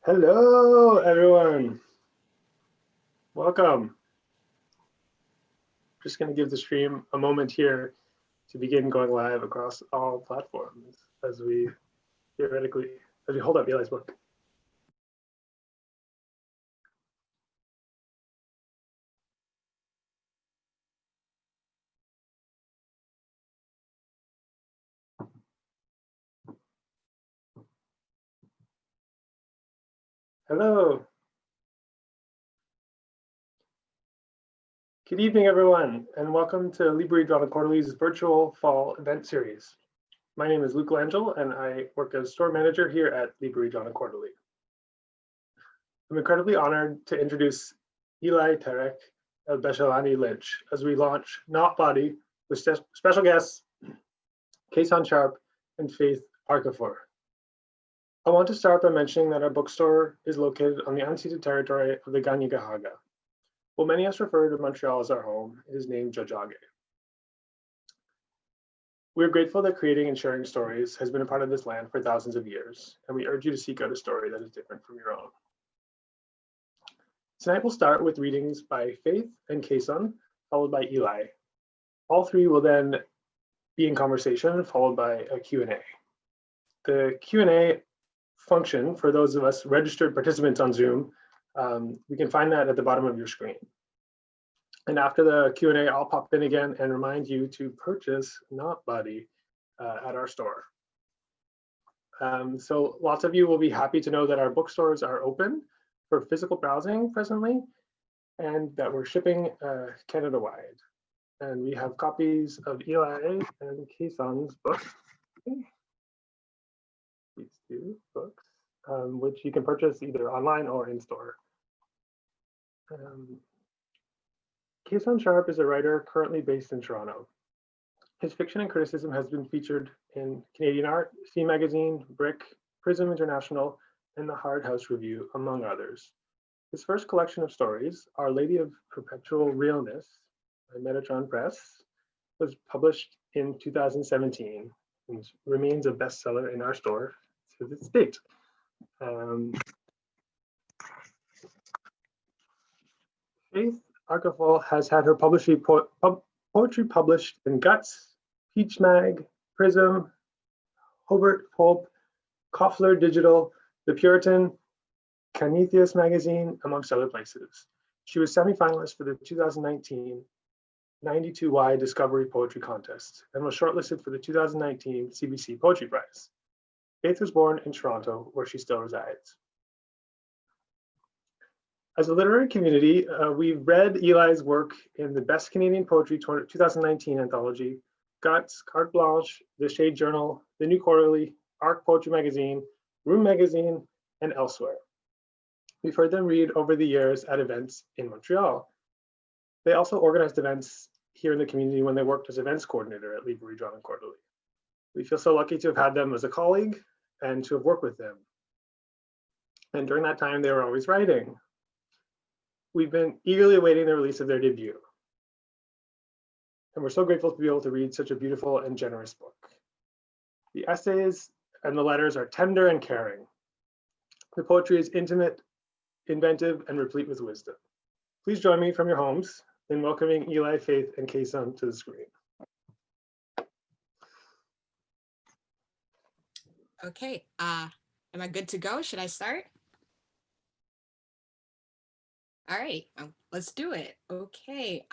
Hello, everyone. Welcome. Just going to give the stream a moment here to begin going live across all platforms as we hold up Eli's book. Hello. Good evening, everyone, and welcome to Librairie D+Q's virtual fall event series. My name is Luke Langell, and I work as store manager here at Librairie D+Q. I'm incredibly honored to introduce Eli Tareq El Bechelany-Lynch as we launch Not Body with special guests CASON SHARPE and Faith Arkorful. I want to start by mentioning that our bookstore is located on the unceded territory of the Kanien'kehá:ka. While many of us refer to Montreal as our home, it is named Tiohtià:ke. We are grateful that creating and sharing stories has been a part of this land for thousands of years, and we urge you to seek out a story that is different from your own. Tonight we'll start with readings by Faith and CASON, followed by Eli. All three will then be in conversation, followed by a Q&A. The Q&A function for those of us registered participants on Zoom, we can find that at the bottom of your screen. And after the Q&A, I'll pop in again and remind you to purchase Not Body at our store. So lots of you will be happy to know that our bookstores are open for physical browsing presently, and that we're shipping Canada-wide. And we have copies of Eli and CASON's books. These two books, which you can purchase either online or in store. CASON SHARPE is a writer currently based in Toronto. His fiction and criticism has been featured in Canadian Art, CBC Magazine, Brick, PRISM International, and the Hart House Review, among others. His first collection of stories, Our Lady of Perpetual Realness, by Metatron Press, was published in 2017 and remains a bestseller in our store to this date. Faith Arkorful has had her poetry published in Guts, Peach Mag, PRISM, Hobart Pulp, Koffler.Digital, the Puritan, Canthius Magazine, amongst other places. She was semi-finalist for the 2019 92Y Discovery Poetry Contest and was shortlisted for the 2019 CBC Poetry Prize. Faith was born in Toronto, where she still resides. As a literary community, we've read Eli's work in the Best Canadian Poetry 2019 anthology, Guts, Carte Blanche, The Shade Journal, The New Quarterly, Arc Poetry Magazine, Room Magazine, and elsewhere. We've heard them read over the years at events in Montreal. They also organized events here in the community when they worked as events coordinator at Librairie D+Q. We feel so lucky to have had them as a colleague and to have worked with them. And during that time, they were always writing. We've been eagerly awaiting the release of their debut. And we're so grateful to be able to read such a beautiful and generous book. The essays and the letters are tender and caring. The poetry is intimate, inventive, and replete with wisdom. Please join me from your homes in welcoming Eli, Faith, and CASON to the screen. Okay, am I good to go? Should I start? All right, let's do it. Okay,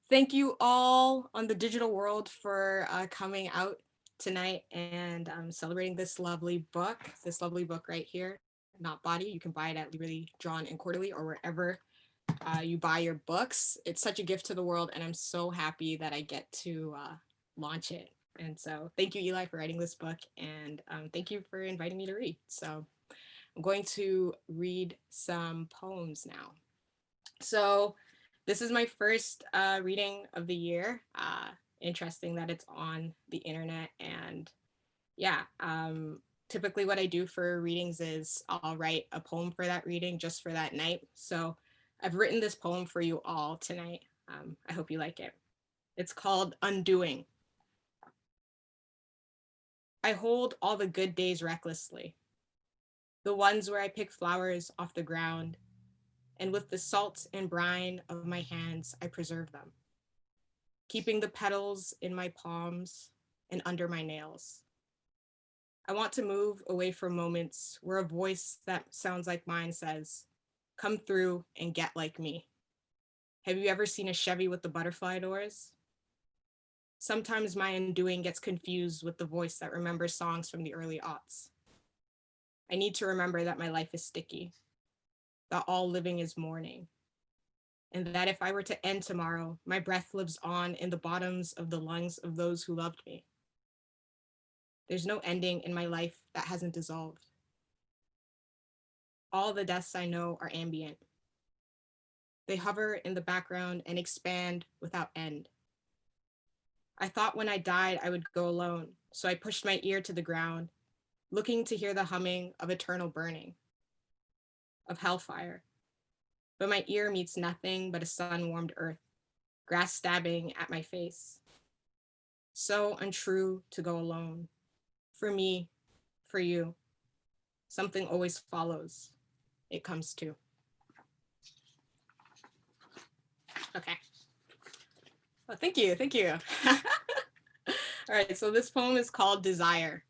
thank you all on the digital world for coming out tonight and celebrating this lovely book right here, Not Body. You can buy it at Librairie D+Q or wherever you buy your books. It's such a gift to the world, and I'm so happy that I get to launch it. And so thank you, Eli, for writing this book, and thank you for inviting me to read. So I'm going to read some poems now. So this is my first reading of the year. Interesting that it's on the internet. And yeah, typically what I do for readings is I'll write a poem for that reading just for that night. So I've written this poem for you all tonight. I hope you like it. It's called Undoing. I hold all the good days recklessly. the ones where I pick flowers off the ground, and with the salt and brine of my hands, I preserve them, keeping the petals in my palms and under my nails. I want to move away from moments where a voice that sounds like mine says, "Come through and get like me." Have you ever seen a Chevy with the butterfly doors? Sometimes my undoing gets confused with the voice that remembers songs from the early aughts. I need to remember that my life is sticky, that all living is mourning, and that if I were to end tomorrow, my breath lives on in the bottoms of the lungs of those who loved me. There's no ending in my life that hasn't dissolved. All the deaths I know are ambient. They hover in the background and expand without end. I thought when I died I would go alone, so I pushed my ear to the ground, looking to hear the humming of eternal burning, of hellfire. But my ear meets nothing but a sun-warmed earth, grass stabbing at my face. So untrue to go alone. For me, for you, something always follows. It comes too. Okay. Oh, thank you, thank you. All right, so this poem is called Desire.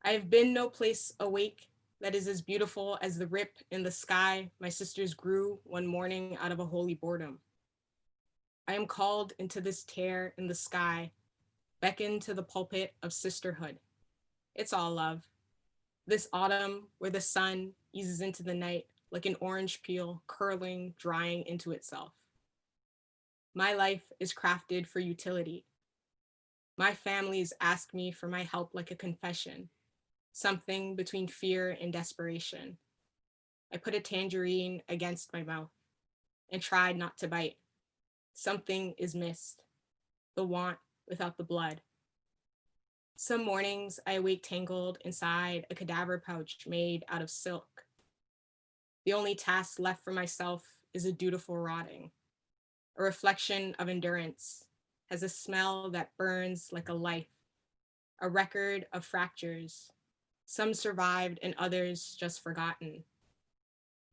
I have been no place awake that is as beautiful as the rip in the sky my sisters grew one morning out of a holy boredom. I am called into this tear in the sky, beckoned to the pulpit of sisterhood. It's all love. This autumn where the sun eases into the night like an orange peel curling, drying into itself. My life is crafted for utility. My families ask me for my help like a confession, something between fear and desperation. I put a tangerine against my mouth and tried not to bite. Something is missed, the want without the blood. Some mornings I awake tangled inside a cadaver pouch made out of silk. The only task left for myself is a dutiful rotting. A reflection of endurance has a smell that burns like a life, a record of fractures, some survived and others just forgotten.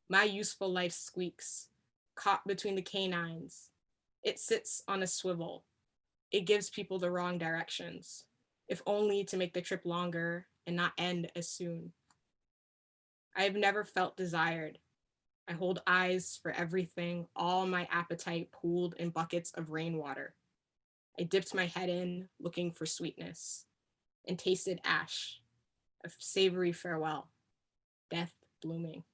My useful life squeaks, caught between the canines. It sits on a swivel. It gives people the wrong directions, if only to make the trip longer and not end as soon. I have never felt desired. I hold eyes for everything, all my appetite pooled in buckets of rainwater. I dipped my head in, looking for sweetness, and tasted ash, a savory farewell, death blooming.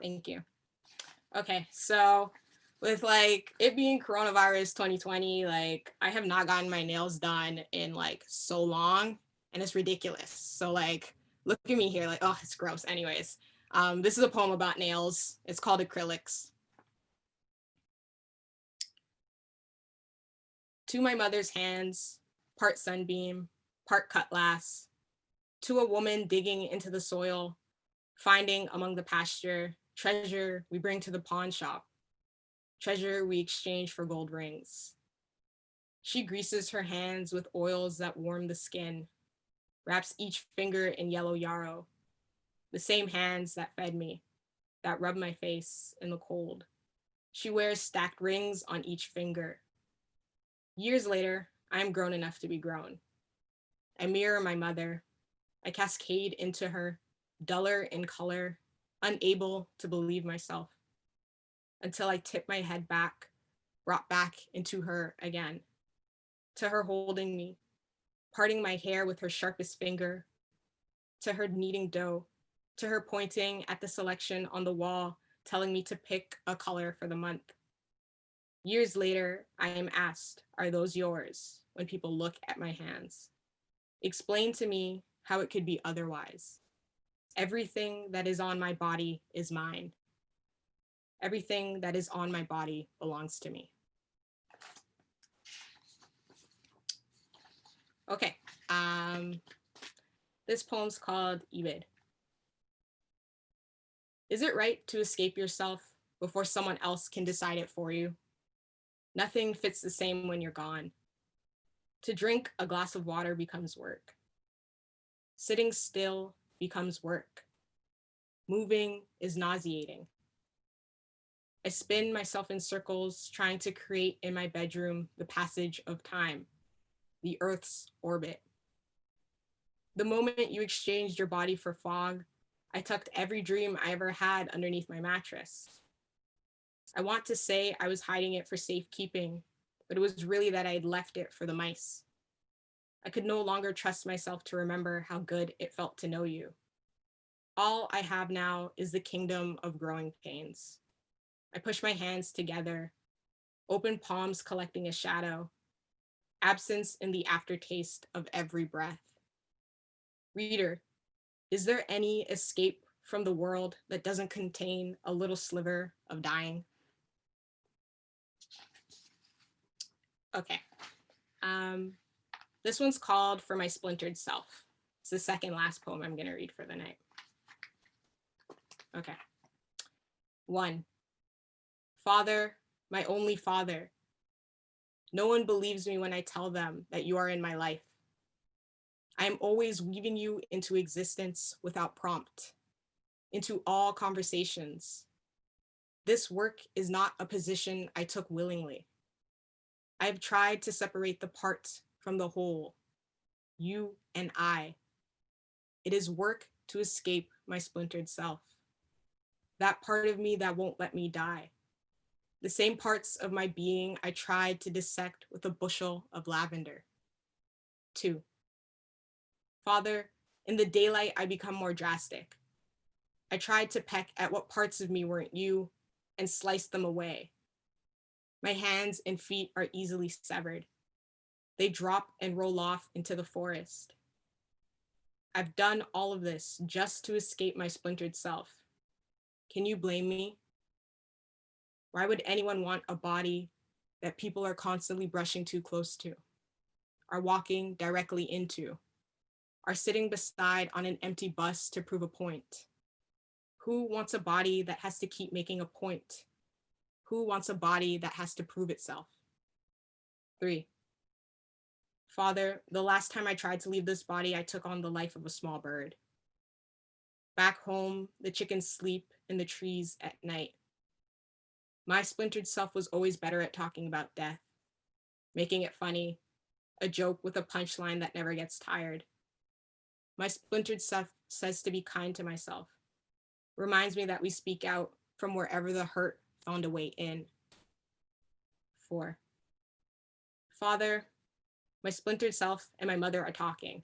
Thank you. Okay, so with like it being coronavirus 2020, like I have not gotten my nails done in like so long, and it's ridiculous. So like, look at me here, like, oh, it's gross. Anyways, this is a poem about nails. It's called Acrylics. To my mother's hands, part sunbeam, part cutlass, to a woman digging into the soil, finding among the pasture, treasure we bring to the pawn shop, treasure we exchange for gold rings. She greases her hands with oils that warm the skin, wraps each finger in yellow yarrow, the same hands that fed me, that rub my face in the cold. She wears stacked rings on each finger. Years later, I am grown enough to be grown. I mirror my mother. I cascade into her, duller in color, unable to believe myself, until I tip my head back, brought back into her again, to her holding me, parting my hair with her sharpest finger, to her kneading dough, to her pointing at the selection on the wall, telling me to pick a color for the month. Years later, I am asked, are those yours? When people look at my hands. Explain to me how it could be otherwise. Everything that is on my body is mine. Everything that is on my body belongs to me. Okay, this poem's called Ebid. Is it right to escape yourself before someone else can decide it for you? Nothing fits the same when you're gone. To drink a glass of water becomes work. Sitting still becomes work. Moving is nauseating. I spin myself in circles, trying to create in my bedroom the passage of time, the Earth's orbit. The moment you exchanged your body for fog, I tucked every dream I ever had underneath my mattress. I want to say I was hiding it for safekeeping, but it was really that I had left it for the mice. I could no longer trust myself to remember how good it felt to know you. All I have now is the kingdom of growing pains. I push my hands together, open palms collecting a shadow, absence in the aftertaste of every breath. Reader, is there any escape from the world that doesn't contain a little sliver of dying? Okay. This one's called For My Splintered Self. It's the second last poem I'm going to read for the night. Okay. 1. Father, my only father. No one believes me when I tell them that you are in my life. I am always weaving you into existence without prompt, into all conversations. This work is not a position I took willingly. I have tried to separate the parts from the whole, you and I. It is work to escape my splintered self. That part of me that won't let me die. The same parts of my being I tried to dissect with a bushel of lavender. 2. Father, in the daylight, I become more drastic. I tried to peck at what parts of me weren't you and slice them away. My hands and feet are easily severed. They drop and roll off into the forest. I've done all of this just to escape my splintered self. Can you blame me? Why would anyone want a body that people are constantly brushing too close to, are walking directly into, are sitting beside on an empty bus to prove a point? Who wants a body that has to keep making a point? Who wants a body that has to prove itself? 3. Father, the last time I tried to leave this body, I took on the life of a small bird. Back home, the chickens sleep in the trees at night. My splintered self was always better at talking about death, making it funny, a joke with a punchline that never gets tired. My splintered self says to be kind to myself, reminds me that we speak out from wherever the hurt found a way in. 4. Father, my splintered self and my mother are talking.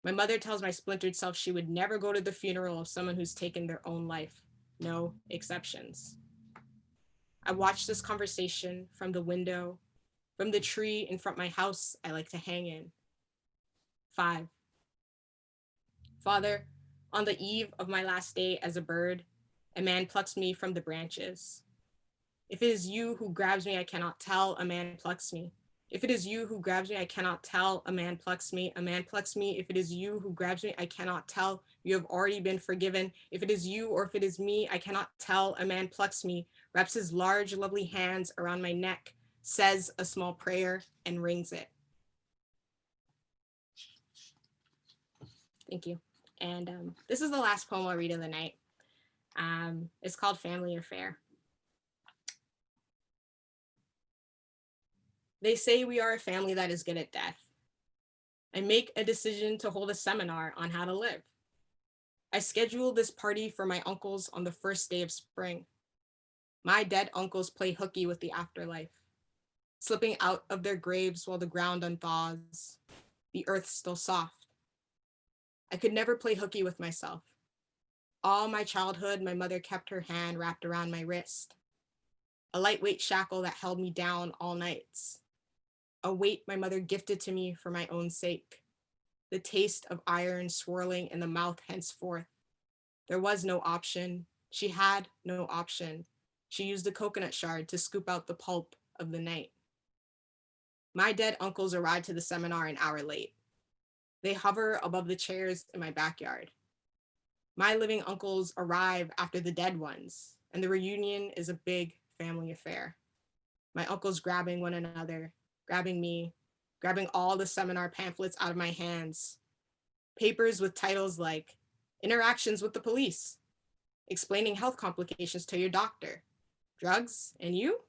My mother tells my splintered self she would never go to the funeral of someone who's taken their own life. No exceptions. I watch this conversation from the window, from the tree in front of my house I like to hang in. 5. Father, on the eve of my last day as a bird, a man plucks me from the branches. If it is you who grabs me, I cannot tell, a man plucks me. If it is you who grabs me, I cannot tell, a man plucks me. A man plucks me. If it is you who grabs me, I cannot tell. You have already been forgiven. If it is you or if it is me, I cannot tell, a man plucks me, wraps his large, lovely hands around my neck, says a small prayer, and rings it. Thank you. And this is the last poem I'll read of the night. It's called Family Affair. They say we are a family that is good at death. I make a decision to hold a seminar on how to live. I schedule this party for my uncles on the first day of spring. My dead uncles play hooky with the afterlife, slipping out of their graves while the ground unthaws, the earth still soft. I could never play hooky with myself. All my childhood, my mother kept her hand wrapped around my wrist, a lightweight shackle that held me down all nights, a weight my mother gifted to me for my own sake, the taste of iron swirling in the mouth henceforth. There was no option. She had no option. She used a coconut shard to scoop out the pulp of the night. My dead uncles arrived to the seminar an hour late. They hover above the chairs in my backyard. My living uncles arrive after the dead ones, and the reunion is a big family affair. My uncles grabbing one another, grabbing me, grabbing all the seminar pamphlets out of my hands, Papers with titles like Interactions with the Police, Explaining Health Complications to Your Doctor, Drugs, and You?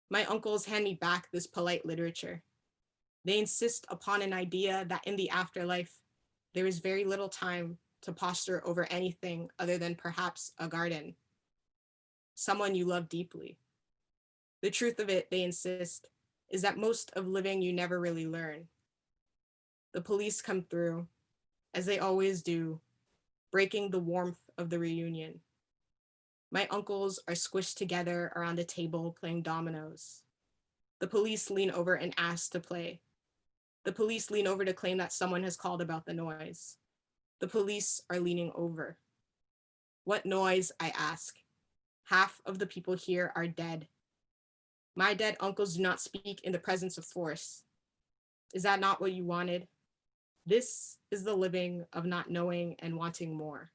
My uncles hand me back this polite literature. They insist upon an idea that in the afterlife, there is very little time to posture over anything other than perhaps a garden. Someone you love deeply. The truth of it, they insist, is that most of living you never really learn. The police come through, as they always do, breaking the warmth of the reunion. My uncles are squished together around a table playing dominoes. The police lean over and ask to play. The police lean over to claim that someone has called about the noise. The police are leaning over. What noise, I ask? Half of the people here are dead. My dead uncles do not speak in the presence of force. Is that not what you wanted? This is the living of not knowing and wanting more.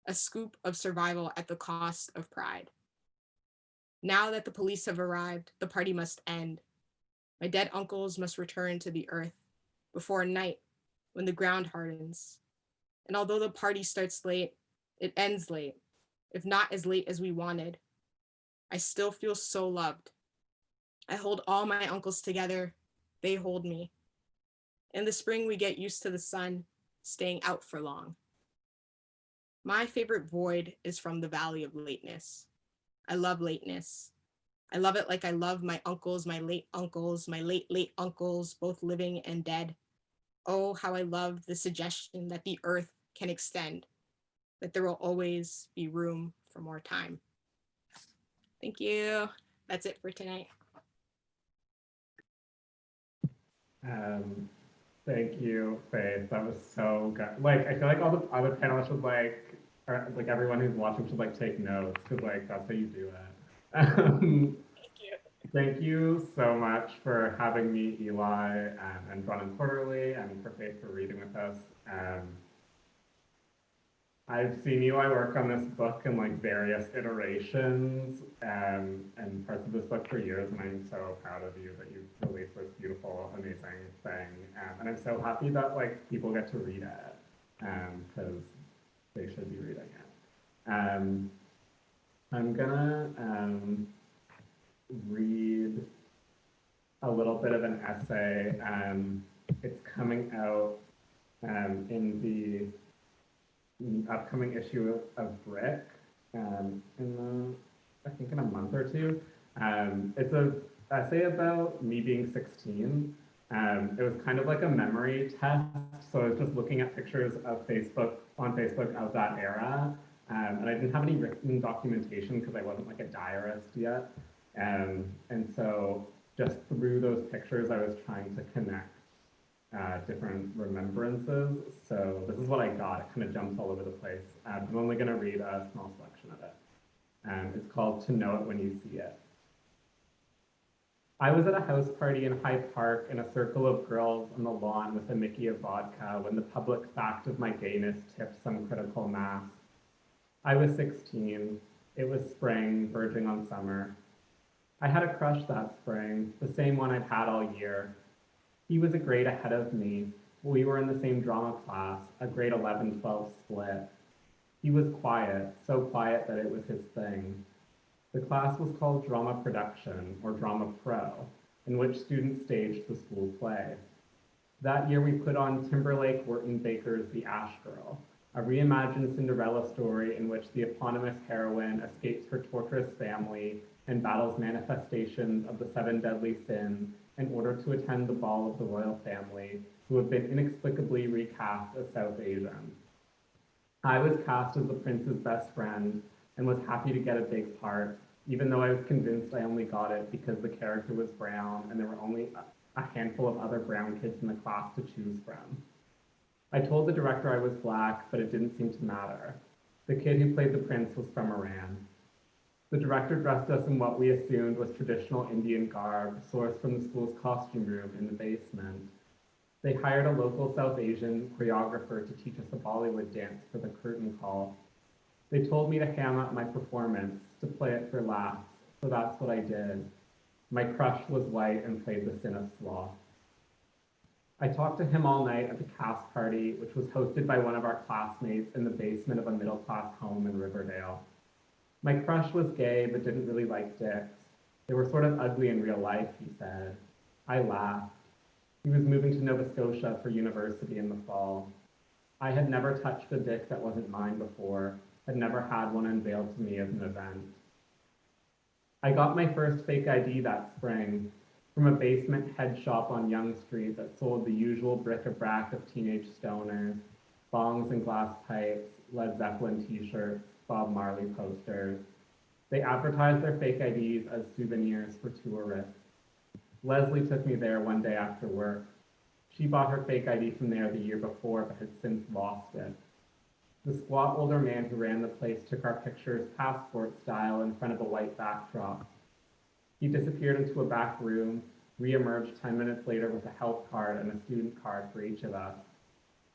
A scoop of survival at the cost of pride. Now that the police have arrived, the party must end. My dead uncles must return to the earth before night when the ground hardens. And although the party starts late, it ends late, if not as late as we wanted. I still feel so loved. I hold all my uncles together. They hold me. In the spring, we get used to the sun staying out for long. My favorite void is from the Valley of Lateness. I love lateness. I love it like I love my uncles, my late late uncles, both living and dead. Oh, how I love the suggestion that the earth can extend, that there will always be room for more time. Thank you. That's it for tonight. Thank you, Faith. That was so good. Like, I feel like all the other panelists should or everyone who's watching should take notes, because that's how you do it. Thank you so much for having me, Eli, and Brennan Quarterly, and for Faith for reading with us. I've seen Eli work on this book in various iterations and parts of this book for years, and I'm so proud of you that you've released this beautiful, amazing thing. And I'm so happy that people get to read it, because they should be reading it. I'm gonna read a little bit of an essay. It's coming out in the upcoming issue of Brick I think in a month or two. It's an essay about me being 16. It was kind of like a memory test. So I was just looking at pictures of on Facebook of that era. And I didn't have any written documentation because I wasn't a diarist yet. And so just through those pictures, I was trying to connect different remembrances. So this is what I got. It kind of jumps all over the place. I'm only going to read a small selection of it. It's called To Know It When You See It. I was at a house party in Hyde Park in a circle of girls on the lawn with a Mickey of vodka when the public fact of my gayness tipped some critical mass. I was 16. It was spring, verging on summer. I had a crush that spring, the same one I'd had all year. He was a grade ahead of me. We were in the same drama class, a grade 11-12 split. He was quiet, so quiet that it was his thing. The class was called Drama Production, or Drama Pro, in which students staged the school play. That year we put on Timberlake Wharton Baker's The Ash Girl, a reimagined Cinderella story in which the eponymous heroine escapes her torturous family and battles manifestations of the 7 deadly sins in order to attend the ball of the royal family, who have been inexplicably recast as South Asian. I was cast as the prince's best friend and was happy to get a big part, even though I was convinced I only got it because the character was brown and there were only a handful of other brown kids in the class to choose from. I told the director I was Black, but it didn't seem to matter. The kid who played the prince was from Iran. The director dressed us in what we assumed was traditional Indian garb, sourced from the school's costume room in the basement. They hired a local South Asian choreographer to teach us a Bollywood dance for the curtain call. They told me to ham up my performance, to play it for laughs, so that's what I did. My crush was white and played the sin of sloth. I talked to him all night at the cast party, which was hosted by one of our classmates in the basement of a middle-class home in Riverdale. My crush was gay, but didn't really like dicks. They were sort of ugly in real life, he said. I laughed. He was moving to Nova Scotia for university in the fall. I had never touched a dick that wasn't mine before, had never had one unveiled to me as an event. I got my first fake ID that spring from a basement head shop on Yonge Street that sold the usual bric-a-brac of teenage stoners, bongs and glass pipes, Led Zeppelin t-shirts, Bob Marley posters. They advertised their fake IDs as souvenirs for tourists. Leslie took me there one day after work. She bought her fake ID from there the year before, but had since lost it. The squat older man who ran the place took our pictures passport style in front of a white backdrop. He disappeared into a back room, re-emerged 10 minutes later with a health card and a student card for each of us.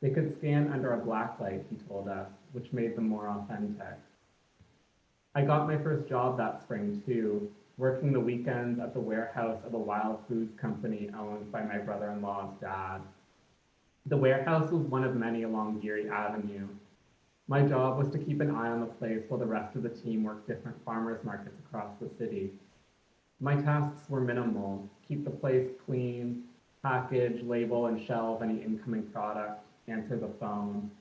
They could scan under a black light, he told us, which made them more authentic. I got my first job that spring too, working the weekends at the warehouse of a wild foods company owned by my brother-in-law's dad. The warehouse was one of many along Geary Avenue. My job was to keep an eye on the place while the rest of the team worked different farmers markets across the city. My tasks were minimal: keep the place clean, package, label, and shelve any incoming product, answer the phone.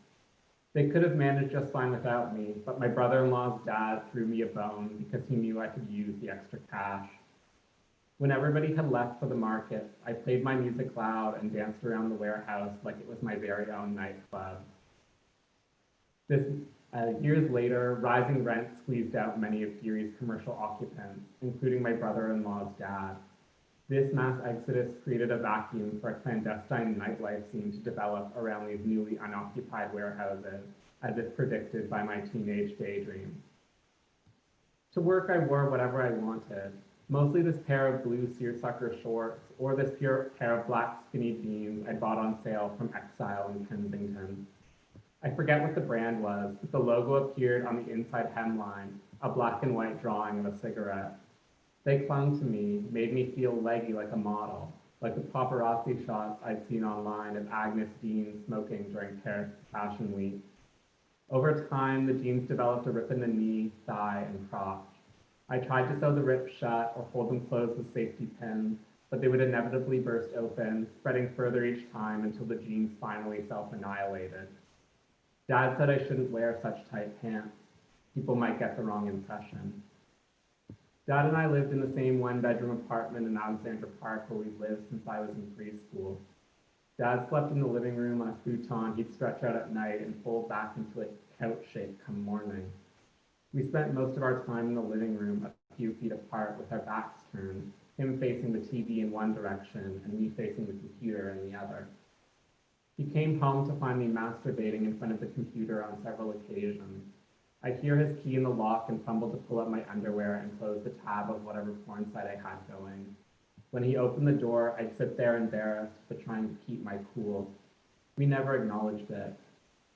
They could have managed just fine without me, but my brother-in-law's dad threw me a bone because he knew I could use the extra cash. When everybody had left for the market, I played my music loud and danced around the warehouse like it was my very own nightclub. Years later, rising rent squeezed out many of Geary's commercial occupants, including my brother-in-law's dad. This mass exodus created a vacuum for a clandestine nightlife scene to develop around these newly unoccupied warehouses, as if predicted by my teenage daydream. To work, I wore whatever I wanted, mostly this pair of blue seersucker shorts or this pure pair of black skinny jeans I bought on sale from Exile in Kensington. I forget what the brand was, but the logo appeared on the inside hemline, a black and white drawing of a cigarette. They clung to me, made me feel leggy like a model, like the paparazzi shots I'd seen online of Agnes Dean smoking during Paris Fashion Week. Over time, the jeans developed a rip in the knee, thigh, and crotch. I tried to sew the rips shut or hold them closed with safety pins, but they would inevitably burst open, spreading further each time until the jeans finally self-annihilated. Dad said I shouldn't wear such tight pants. People might get the wrong impression. Dad and I lived in the same one-bedroom apartment in Alexandra Park where we've lived since I was in preschool. Dad slept in the living room on a futon he'd stretch out at night and fold back into a couch shape come morning. We spent most of our time in the living room a few feet apart with our backs turned, him facing the TV in one direction and me facing the computer in the other. He came home to find me masturbating in front of the computer on several occasions. I'd hear his key in the lock and fumble to pull up my underwear and close the tab of whatever porn site I had going. When he opened the door, I'd sit there embarrassed, but trying to keep my cool. We never acknowledged it.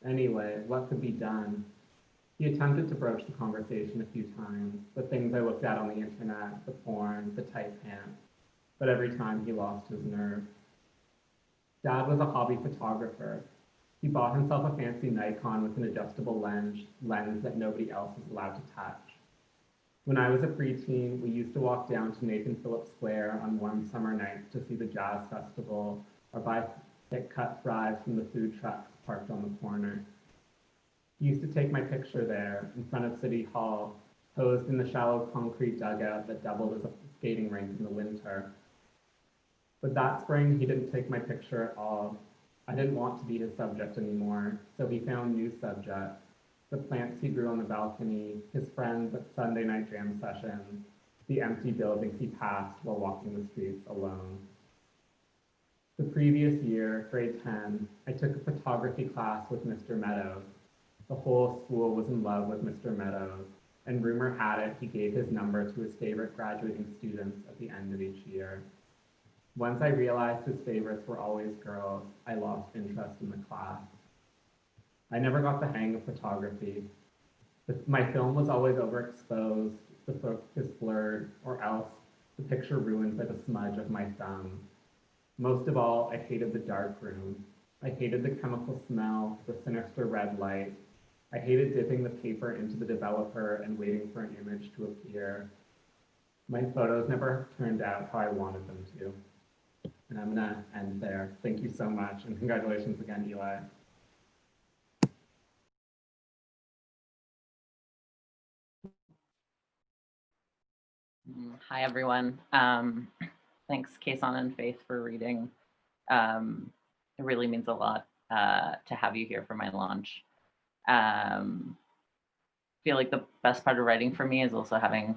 Anyway, what could be done? He attempted to broach the conversation a few times, the things I looked at on the internet, the porn, the tight pants, but every time he lost his nerve. Dad was a hobby photographer. He bought himself a fancy Nikon with an adjustable lens that nobody else was allowed to touch. When I was a preteen, we used to walk down to Nathan Phillips Square on warm summer nights to see the jazz festival or buy thick-cut fries from the food trucks parked on the corner. He used to take my picture there in front of City Hall, posed in the shallow concrete dugout that doubled as a skating rink in the winter. But that spring, he didn't take my picture at all. I didn't want to be his subject anymore, so he found new subjects. The plants he grew on the balcony, his friends at Sunday night jam sessions, the empty buildings he passed while walking the streets alone. The previous year, grade 10, I took a photography class with Mr. Meadows. The whole school was in love with Mr. Meadows, and rumor had it he gave his number to his favorite graduating students at the end of each year. Once I realized his favorites were always girls, I lost interest in the class. I never got the hang of photography. My film was always overexposed, the focus blurred, or else the picture ruined by the smudge of my thumb. Most of all, I hated the dark room. I hated the chemical smell, the sinister red light. I hated dipping the paper into the developer and waiting for an image to appear. My photos never turned out how I wanted them to. And I'm gonna end there. Thank you so much, and congratulations again, Eli. Hi, everyone. Thanks, CASON and Faith, for reading. It really means a lot to have you here for my launch. I feel like the best part of writing for me is also having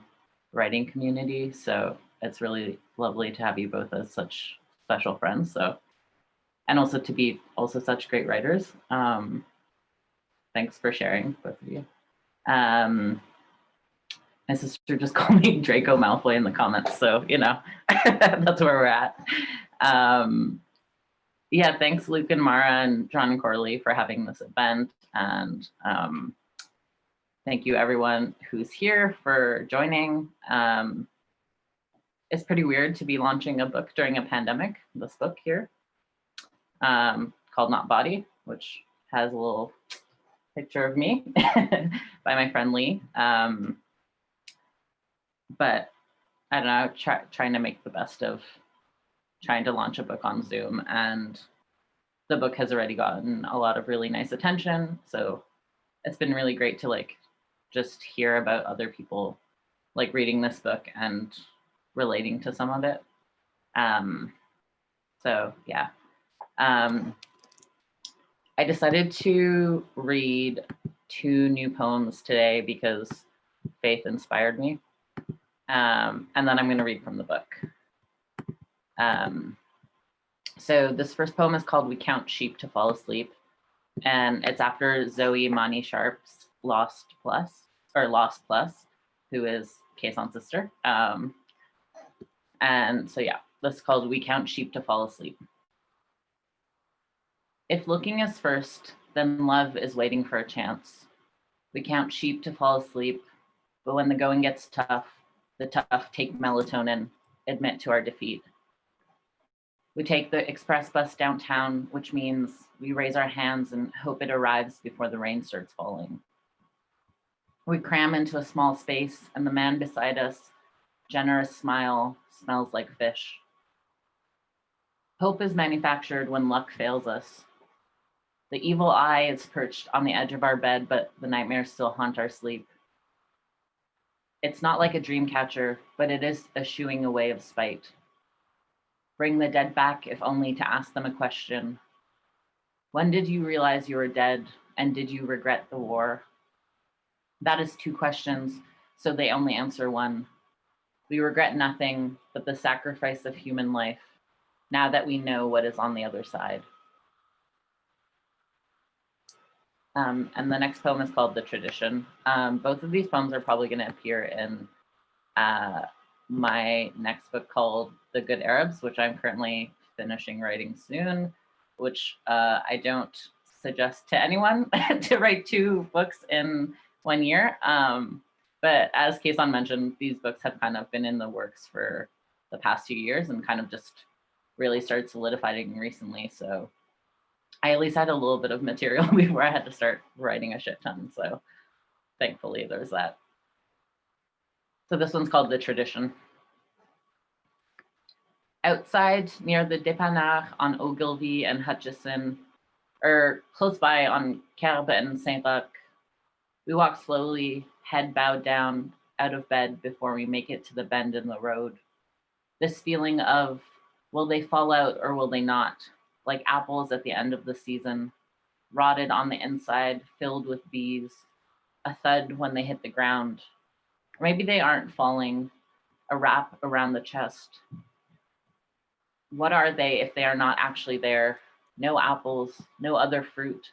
writing community. So it's really lovely to have you both as such special friends. So, and also to be also such great writers. Thanks for sharing, both of you. My sister just called me Draco Malfoy in the comments, so you know, that's where we're at. Yeah, thanks Luke and Mara and John and Corley for having this event, and thank you everyone who's here for joining. It's pretty weird to be launching a book during a pandemic, this book here, called Not Body, which has a little picture of me by my friend Lee. But I don't know, trying to make the best of trying to launch a book on Zoom, and the book has already gotten a lot of really nice attention. So it's been really great to like just hear about other people like reading this book and relating to some of it. So yeah, I decided to read 2 new poems today because Faith inspired me. And then I'm going to read from the book. So this first poem is called We Count Sheep to Fall Asleep. And it's after Zoe Mani Sharpe's Lost Plus, who is CASON's sister. And so yeah, this is called We Count Sheep to Fall Asleep. If looking is first, then love is waiting for a chance. We count sheep to fall asleep, but when the going gets tough, the tough take melatonin, admit to our defeat. We take the express bus downtown, which means we raise our hands and hope it arrives before the rain starts falling. We cram into a small space, and the man beside us, generous smile, smells like fish. Hope is manufactured when luck fails us. The evil eye is perched on the edge of our bed, but the nightmares still haunt our sleep. It's not like a dream catcher, but it is a shooing away of spite. Bring the dead back, if only to ask them a question. When did you realize you were dead, and did you regret the war? That is 2 questions, so they only answer one. We regret nothing but the sacrifice of human life, now that we know what is on the other side. And the next poem is called The Tradition. Both of these poems are probably going to appear in my next book called The Good Arabs, which I'm currently finishing writing soon, which I don't suggest to anyone to write 2 books in 1 year. But as CASON mentioned, these books have kind of been in the works for the past few years and kind of just really started solidifying recently. So I at least had a little bit of material before I had to start writing a shit ton. So thankfully there's that. So this one's called The Tradition. Outside near the Dépanneur on Ogilvy and Hutchison, or close by on Kerbe and Saint-Roch, we walk slowly, head bowed down, out of bed before we make it to the bend in the road. This feeling of, will they fall out or will they not? Like apples at the end of the season, rotted on the inside, filled with bees, a thud when they hit the ground. Or maybe they aren't falling, a wrap around the chest. What are they if they are not actually there? No apples, no other fruit,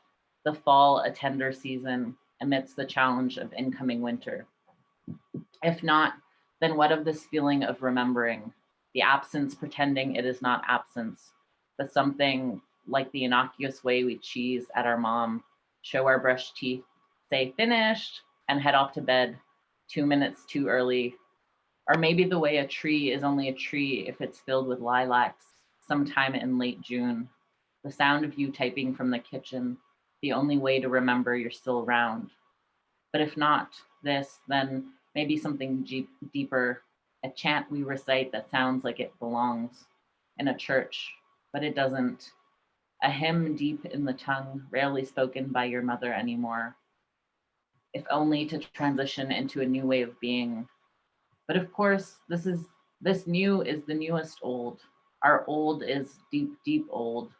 the fall a tender season amidst the challenge of incoming winter. If not, then what of this feeling of remembering, the absence pretending it is not absence, but something like the innocuous way we cheese at our mom, show our brushed teeth, say finished, and head off to bed 2 minutes too early. Or maybe the way a tree is only a tree if it's filled with lilacs, sometime in late June, the sound of you typing from the kitchen, the only way to remember you're still around. But if not this, then maybe something deeper, a chant we recite that sounds like it belongs in a church, but it doesn't. A hymn deep in the tongue, rarely spoken by your mother anymore, if only to transition into a new way of being. But of course, this new is the newest old. Our old is deep, deep old.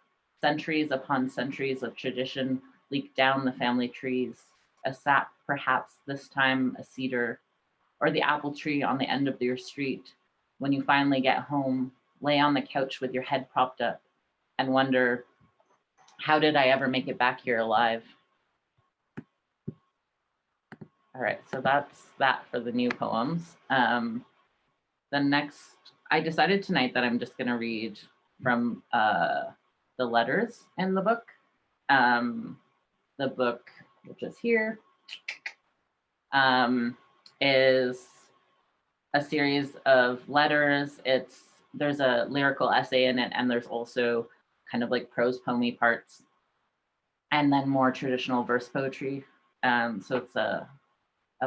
Centuries upon centuries of tradition leak down the family trees. A sap, perhaps this time a cedar, or the apple tree on the end of your street. When you finally get home, lay on the couch with your head propped up and wonder, how did I ever make it back here alive? All right, so that's that for the new poems. The next, I decided tonight that I'm just gonna read from the letters in the book. The book, which is here, is a series of letters. There's a lyrical essay in it, and there's also kind of like prose poemy parts, and then more traditional verse poetry. So it's a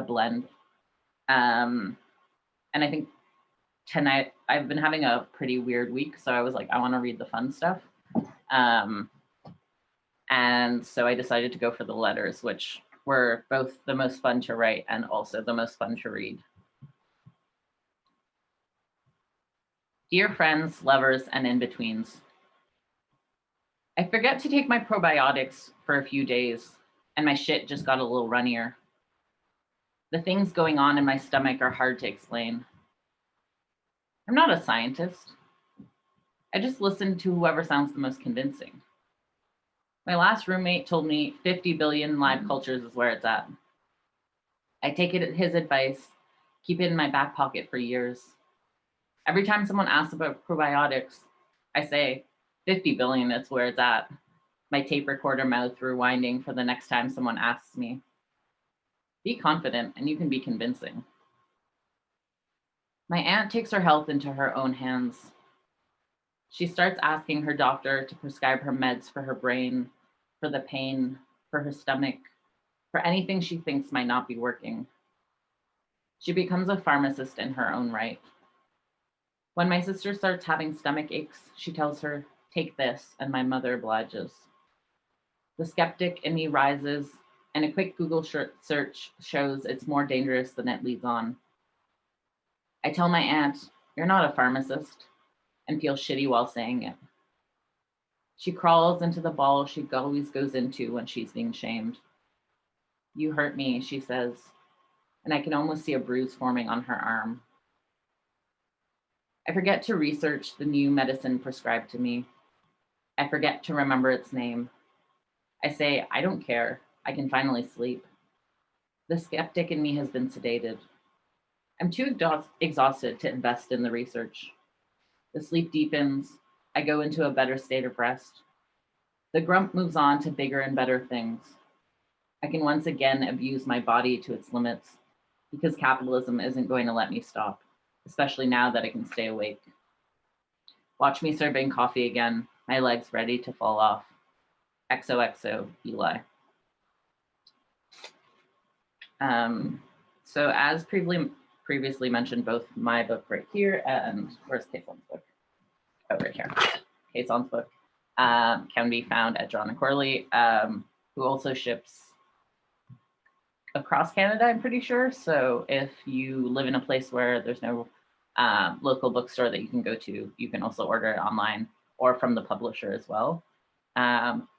blend. And I think tonight, I've been having a pretty weird week, so I was like, I want to read the fun stuff. And so I decided to go for the letters, which were both the most fun to write and also the most fun to read. Dear friends, lovers, and in-betweens. I forget to take my probiotics for a few days, and my shit just got a little runnier. The things going on in my stomach are hard to explain. I'm not a scientist. I just listen to whoever sounds the most convincing. My last roommate told me 50 billion live cultures is where it's at. I take his advice, keep it in my back pocket for years. Every time someone asks about probiotics, I say 50 billion is where it's at. My tape recorder mouth rewinding for the next time someone asks me. Be confident and you can be convincing. My aunt takes her health into her own hands. She starts asking her doctor to prescribe her meds for her brain, for the pain, for her stomach, for anything she thinks might not be working. She becomes a pharmacist in her own right. When my sister starts having stomach aches, she tells her, take this, and my mother obliges. The skeptic in me rises, and a quick Google search shows it's more dangerous than it leads on. I tell my aunt, you're not a pharmacist, and feel shitty while saying it. She crawls into the ball she always goes into when she's being shamed. You hurt me, she says, and I can almost see a bruise forming on her arm. I forget to research the new medicine prescribed to me. I forget to remember its name. I say, I don't care, I can finally sleep. The skeptic in me has been sedated. I'm too exhausted to invest in the research. The sleep deepens, I go into a better state of rest. The grump moves on to bigger and better things. I can once again abuse my body to its limits because capitalism isn't going to let me stop, especially now that I can stay awake. Watch me serving coffee again, my legs ready to fall off. XOXO, Eli. So as previously mentioned, both my book right here and where's CASON's book? Oh, right here. CASON's book can be found at John and Corley, who also ships across Canada, I'm pretty sure. So if you live in a place where there's no local bookstore that you can go to, you can also order it online or from the publisher as well.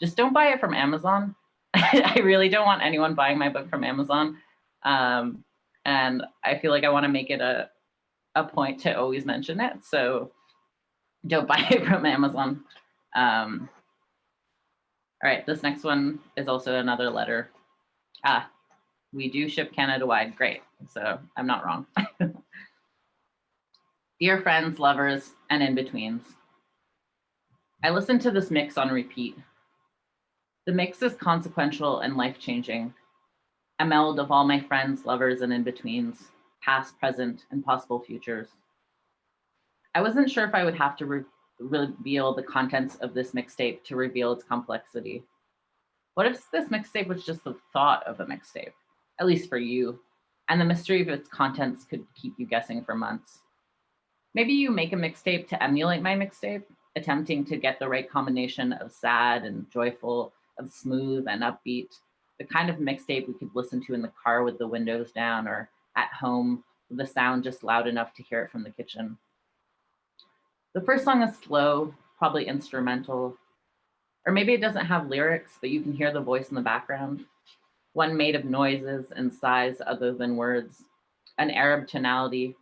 Just don't buy it from Amazon. I really don't want anyone buying my book from Amazon. And I feel like I want to make it a point to always mention it. So don't buy it from Amazon. All right, this next one is also another letter. We do ship Canada-wide, great. So I'm not wrong. Dear friends, lovers, and in-betweens. I listen to this mix on repeat. The mix is consequential and life-changing. A meld of all my friends, lovers, and in-betweens, past, present, and possible futures. I wasn't sure if I would have to reveal the contents of this mixtape to reveal its complexity? What if this mixtape was just the thought of a mixtape, at least for you, and the mystery of its contents could keep you guessing for months? Maybe you make a mixtape to emulate my mixtape, attempting to get the right combination of sad and joyful, of smooth and upbeat, the kind of mixtape we could listen to in the car with the windows down or at home with the sound just loud enough to hear it from the kitchen. The first song is slow, probably instrumental, or maybe it doesn't have lyrics, but you can hear the voice in the background, one made of noises and sighs other than words, an Arab tonality,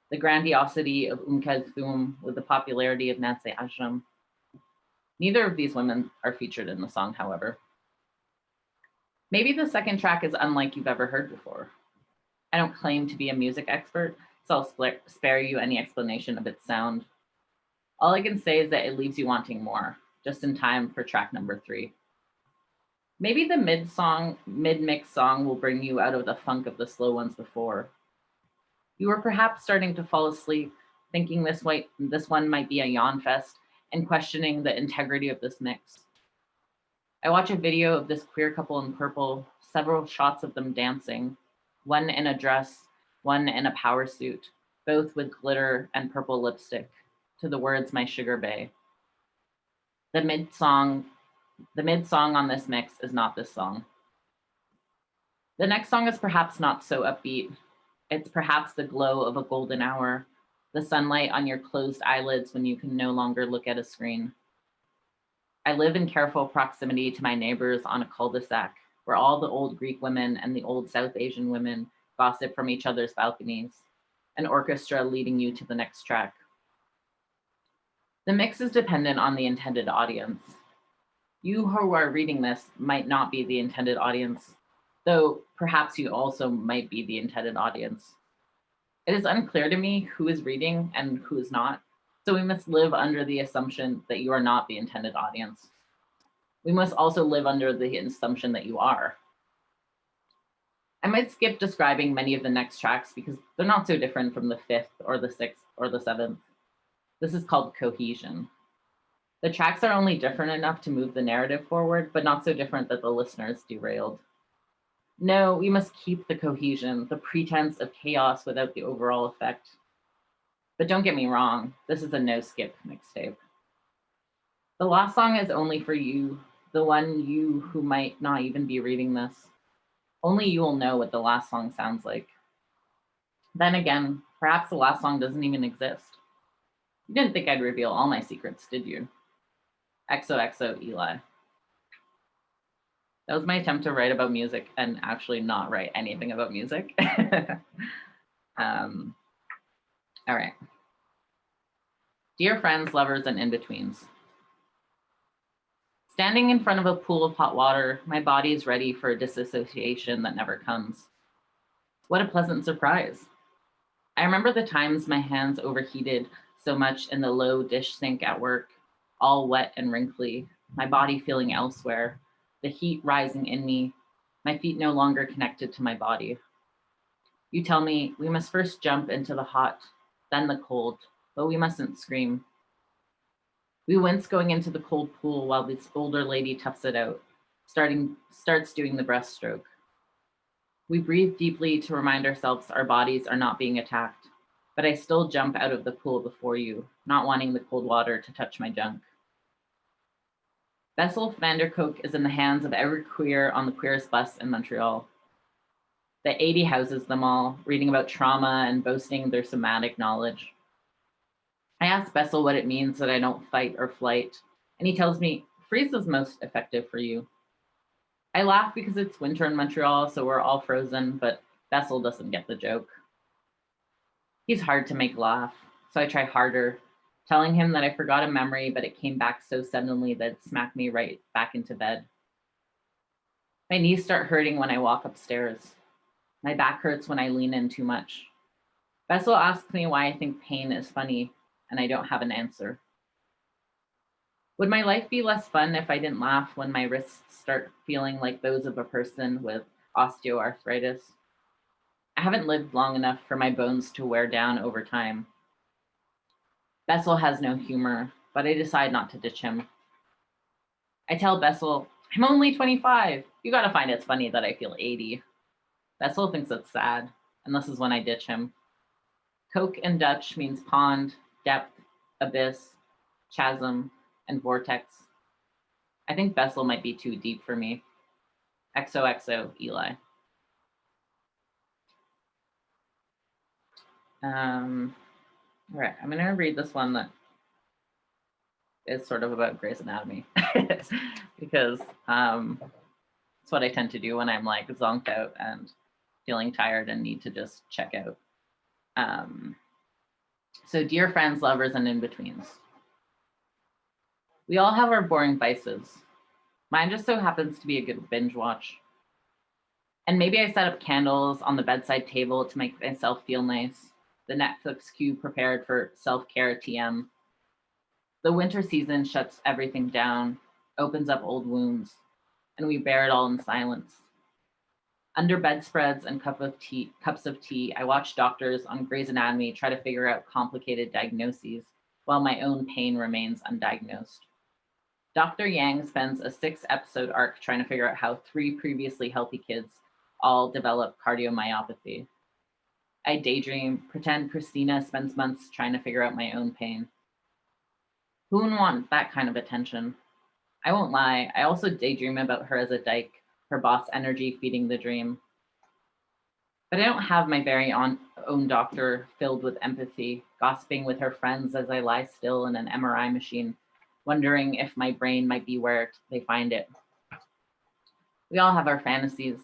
the grandiosity of Kulthum with the popularity of Nancy Ajram. Neither of these women are featured in the song, however. Maybe the second track is unlike you've ever heard before. I don't claim to be a music expert, so I'll spare you any explanation of its sound. All I can say is that it leaves you wanting more, just in time for track number 3. Maybe the mid-mix song will bring you out of the funk of the slow ones before. You were perhaps starting to fall asleep, thinking this one might be a yawn fest, and questioning the integrity of this mix. I watch a video of this queer couple in purple, several shots of them dancing, one in a dress, one in a power suit, both with glitter and purple lipstick, to the words My Sugar Bae. The mid song on this mix is not this song. The next song is perhaps not so upbeat. It's perhaps the glow of a golden hour, the sunlight on your closed eyelids when you can no longer look at a screen. I live in careful proximity to my neighbors on a cul-de-sac, where all the old Greek women and the old South Asian women gossip from each other's balconies, an orchestra leading you to the next track. The mix is dependent on the intended audience. You who are reading this might not be the intended audience, though perhaps you also might be the intended audience. It is unclear to me who is reading and who is not, so we must live under the assumption that you are not the intended audience. We must also live under the assumption that you are. I might skip describing many of the next tracks because they're not so different from the 5th or the 6th or the 7th. This is called cohesion. The tracks are only different enough to move the narrative forward, but not so different that the listener is derailed. No, we must keep the cohesion, the pretense of chaos without the overall effect. But don't get me wrong, this is a no-skip mixtape. The last song is only for you, the one you who might not even be reading this. Only you will know what the last song sounds like. Then again, perhaps the last song doesn't even exist. You didn't think I'd reveal all my secrets, did you? XOXO Eli. That was my attempt to write about music and actually not write anything about music. All right. Dear friends, lovers, and in-betweens. Standing in front of a pool of hot water, my body is ready for a disassociation that never comes. What a pleasant surprise. I remember the times my hands overheated so much in the low dish sink at work, all wet and wrinkly, my body feeling elsewhere, the heat rising in me, my feet no longer connected to my body. You tell me we must first jump into the hot, then the cold, but we mustn't scream. We wince going into the cold pool while this older lady toughs it out, starts doing the breaststroke. We breathe deeply to remind ourselves our bodies are not being attacked, but I still jump out of the pool before you, not wanting the cold water to touch my junk. Bessel van der Kolk is in the hands of every queer on the queerest bus in Montreal. The 80 houses them all, reading about trauma and boasting their somatic knowledge. I ask Bessel what it means that I don't fight or flight, and he tells me, freeze is most effective for you. I laugh because it's winter in Montreal, so we're all frozen, but Bessel doesn't get the joke. He's hard to make laugh, so I try harder, telling him that I forgot a memory, but it came back so suddenly that it smacked me right back into bed. My knees start hurting when I walk upstairs. My back hurts when I lean in too much. Bessel asks me why I think pain is funny, and I don't have an answer. Would my life be less fun if I didn't laugh when my wrists start feeling like those of a person with osteoarthritis? I haven't lived long enough for my bones to wear down over time. Bessel has no humor, but I decide not to ditch him. I tell Bessel, I'm only 25. You gotta find it's funny that I feel 80. Bessel thinks it's sad, and this is when I ditch him. Coke in Dutch means pond, depth, abyss, chasm, and vortex. I think Bessel might be too deep for me. XOXO, Eli. All right, I'm gonna read this one that is sort of about Grey's Anatomy because it's what I tend to do when I'm like zonked out and feeling tired and need to just check out. So dear friends, lovers, and in-betweens. We all have our boring vices. Mine just so happens to be a good binge watch. And maybe I set up candles on the bedside table to make myself feel nice. The Netflix queue prepared for self-care TM. The winter season shuts everything down, opens up old wounds, and we bear it all in silence. Under bedspreads and cups of tea, I watch doctors on Grey's Anatomy try to figure out complicated diagnoses while my own pain remains undiagnosed. Dr. Yang spends a 6-episode arc trying to figure out how 3 previously healthy kids all develop cardiomyopathy. I daydream, pretend Christina spends months trying to figure out my own pain. Who would want that kind of attention? I won't lie, I also daydream about her as a dyke, her boss energy feeding the dream. But I don't have my very own doctor filled with empathy, gossiping with her friends as I lie still in an MRI machine, wondering if my brain might be where they find it. We all have our fantasies.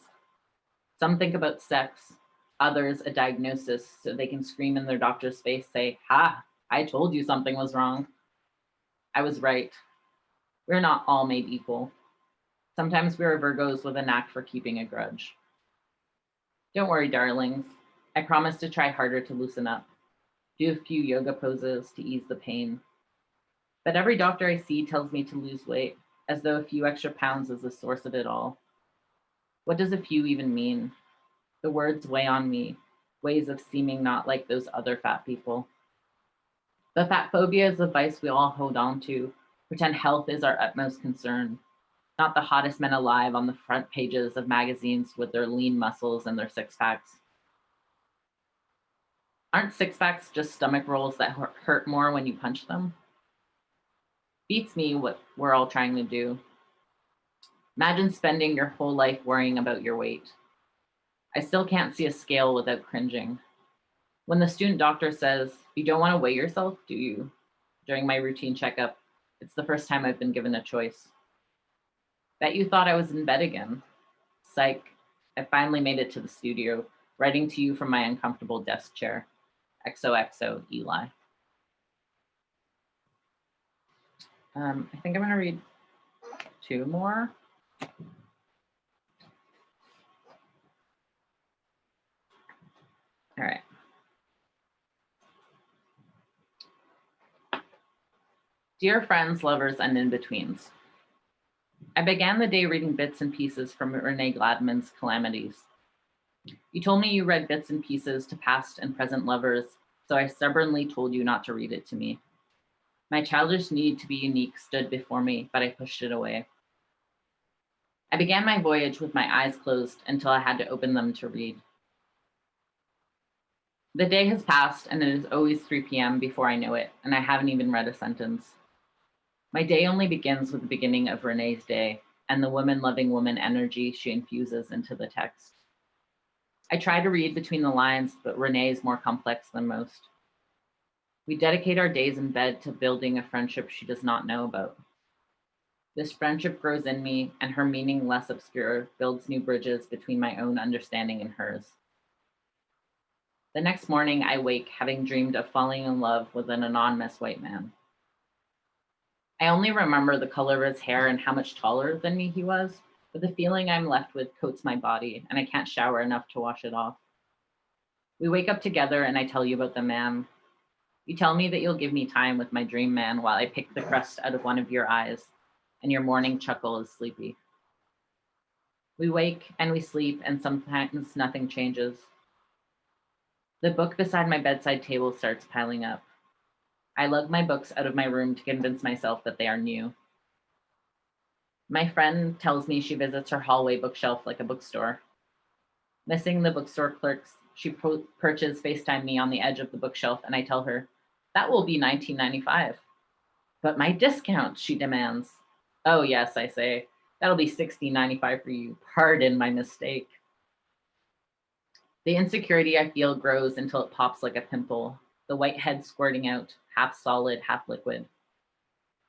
Some think about sex, others a diagnosis so they can scream in their doctor's face, say, "Ha, I told you something was wrong." I was right. We're not all made equal. Sometimes we are Virgos with a knack for keeping a grudge. Don't worry, darlings. I promise to try harder to loosen up, do a few yoga poses to ease the pain. But every doctor I see tells me to lose weight, as though a few extra pounds is the source of it all. What does a few even mean? The words weigh on me, ways of seeming not like those other fat people. The fat phobia is a vice we all hold on to, pretend health is our utmost concern, not the hottest men alive on the front pages of magazines with their lean muscles and their six-packs. Aren't six-packs just stomach rolls that hurt more when you punch them? Beats me what we're all trying to do. Imagine spending your whole life worrying about your weight. I still can't see a scale without cringing. When the student doctor says, "You don't want to weigh yourself, do you?" during my routine checkup, it's the first time I've been given a choice. Bet you thought I was in bed again. Psych, I finally made it to the studio, writing to you from my uncomfortable desk chair. XOXO, Eli. I think I'm gonna read 2 more. All right. Dear friends, lovers, and in-betweens. I began the day reading bits and pieces from Renee Gladman's Calamities. You told me you read bits and pieces to past and present lovers, so I stubbornly told you not to read it to me. My childish need to be unique stood before me, but I pushed it away. I began my voyage with my eyes closed until I had to open them to read. The day has passed, and it is always 3 p.m. before I know it, and I haven't even read a sentence. My day only begins with the beginning of Renee's day and the woman-loving woman energy she infuses into the text. I try to read between the lines, but Renee is more complex than most. We dedicate our days in bed to building a friendship she does not know about. This friendship grows in me, and her meaning less obscure builds new bridges between my own understanding and hers. The next morning, I wake having dreamed of falling in love with an anonymous white man. I only remember the color of his hair and how much taller than me he was, but the feeling I'm left with coats my body, and I can't shower enough to wash it off. We wake up together, and I tell you about the man. You tell me that you'll give me time with my dream man while I pick the crust out of one of your eyes, and your morning chuckle is sleepy. We wake and we sleep, and sometimes nothing changes. The book beside my bedside table starts piling up. I lug my books out of my room to convince myself that they are new. My friend tells me she visits her hallway bookshelf like a bookstore. Missing the bookstore clerks, she perches FaceTime me on the edge of the bookshelf, and I tell her, that will be $19.95. But my discount, she demands. Oh yes, I say, that'll be $16.95 for you. Pardon my mistake. The insecurity I feel grows until it pops like a pimple, the white head squirting out, half solid, half liquid.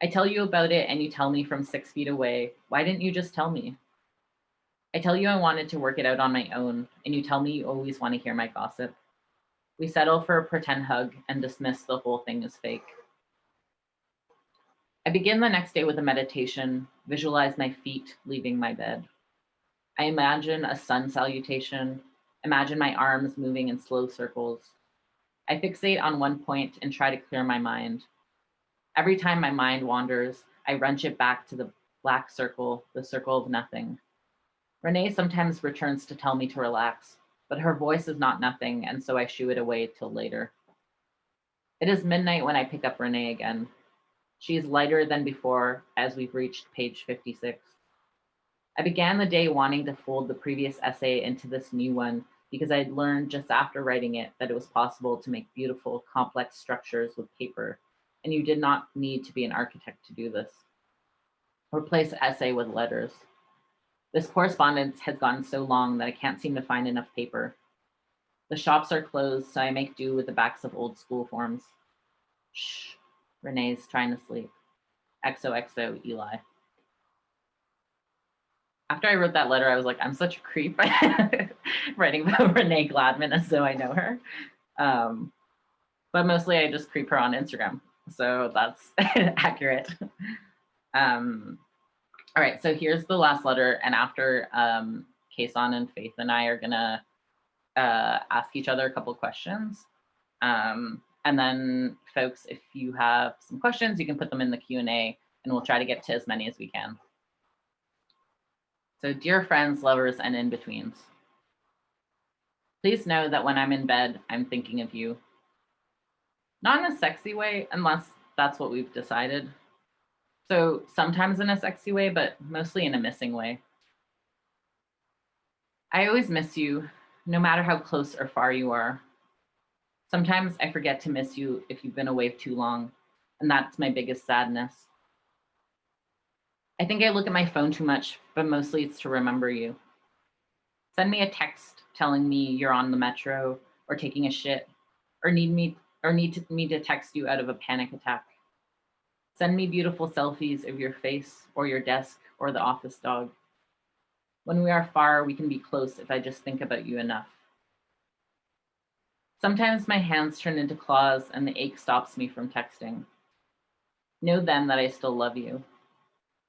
I tell you about it and you tell me from 6 feet away, why didn't you just tell me? I tell you I wanted to work it out on my own, and you tell me you always want to hear my gossip. We settle for a pretend hug and dismiss the whole thing as fake. I begin the next day with a meditation, visualize my feet leaving my bed. I imagine a sun salutation, imagine my arms moving in slow circles. I fixate on one point and try to clear my mind. Every time my mind wanders, I wrench it back to the black circle, the circle of nothing. Renee sometimes returns to tell me to relax, but her voice is not nothing, and so I shoo it away till later. It is midnight when I pick up Renee again. She is lighter than before as we've reached page 56. I began the day wanting to fold the previous essay into this new one because I had learned just after writing it that it was possible to make beautiful, complex structures with paper, and you did not need to be an architect to do this. Replace essay with letters. This correspondence has gone so long that I can't seem to find enough paper. The shops are closed, so I make do with the backs of old school forms. Shh, Renee's trying to sleep. XOXO, Eli. After I wrote that letter, I was like, I'm such a creep. Writing about Renee Gladman as though I know her. But mostly I just creep her on Instagram. So that's accurate. All right, so here's the last letter. And after CASON and Faith and I are gonna ask each other a couple questions. And then folks, if you have some questions, you can put them in the Q&A and we'll try to get to as many as we can. So dear friends, lovers, and in-betweens, please know that when I'm in bed, I'm thinking of you. Not in a sexy way, unless that's what we've decided. So sometimes in a sexy way, but mostly in a missing way. I always miss you, no matter how close or far you are. Sometimes I forget to miss you if you've been away too long, and that's my biggest sadness. I think I look at my phone too much, but mostly it's to remember you. Send me a text telling me you're on the metro or taking a shit, or need me to text you out of a panic attack. Send me beautiful selfies of your face or your desk or the office dog. When we are far, we can be close if I just think about you enough. Sometimes my hands turn into claws and the ache stops me from texting. Know then that I still love you.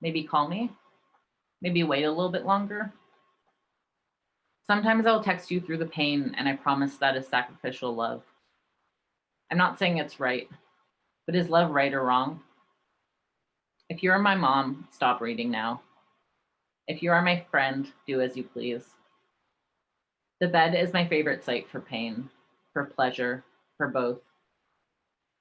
Maybe call me. Maybe wait a little bit longer. Sometimes I'll text you through the pain, and I promise that is sacrificial love. I'm not saying it's right, but is love right or wrong? If you are my mom, stop reading now. If you are my friend, do as you please. The bed is my favorite site for pain, for pleasure, for both.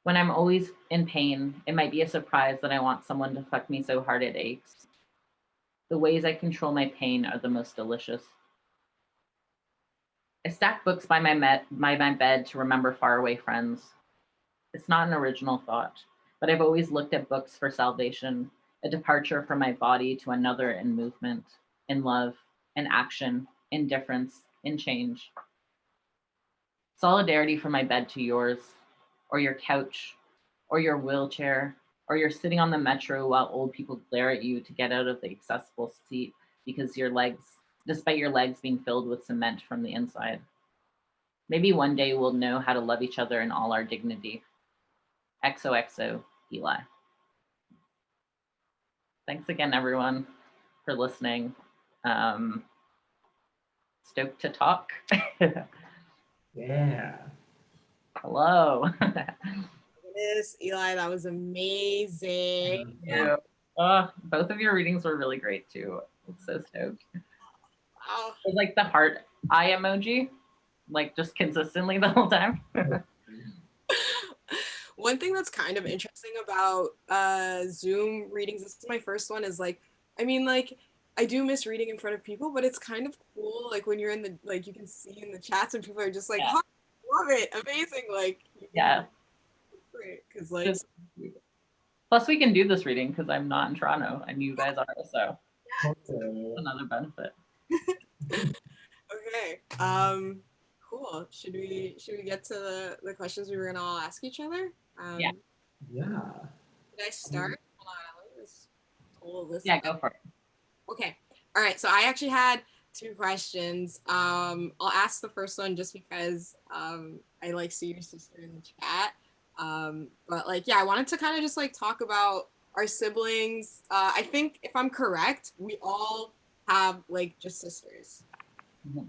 When I'm always in pain, it might be a surprise that I want someone to fuck me so hard it aches. The ways I control my pain are the most delicious. I stack books by my bed to remember faraway friends. It's not an original thought, but I've always looked at books for salvation, a departure from my body to another in movement, in love, in action, in difference, in change. Solidarity from my bed to yours, or your couch, or your wheelchair, or you're sitting on the metro while old people glare at you to get out of the accessible seat because despite your legs being filled with cement from the inside. Maybe one day we'll know how to love each other in all our dignity. XOXO, Eli. Thanks again, everyone, for listening. Stoked to talk. Yeah. Hello. Yes, Eli, that was amazing. Thank you. Both of your readings were really great too. I'm so stoked. Wow. It was like the heart eye emoji, like just consistently the whole time. One thing that's kind of interesting about Zoom readings, this is my first one, is like, I mean, like, I do miss reading in front of people, but it's kind of cool. Like when you're in the, like, you can see in the chats and people are just like, Yeah. "Huh, love it, amazing." Like, Yeah. great. Because like, Plus we can do this reading because I'm not in Toronto and you guys are, so Okay. another benefit. okay. Cool. Should we get to the questions we were gonna all ask each other? Yeah. Yeah. Did I start? Hold on, let me just pull this Yeah, up. go for it. Okay. All right. So I actually had two questions. I'll ask the first one just because I like see your sister in the chat. But like, yeah, I wanted to kind of just like talk about our siblings. I think if I'm correct, we all have like just sisters. Mhm.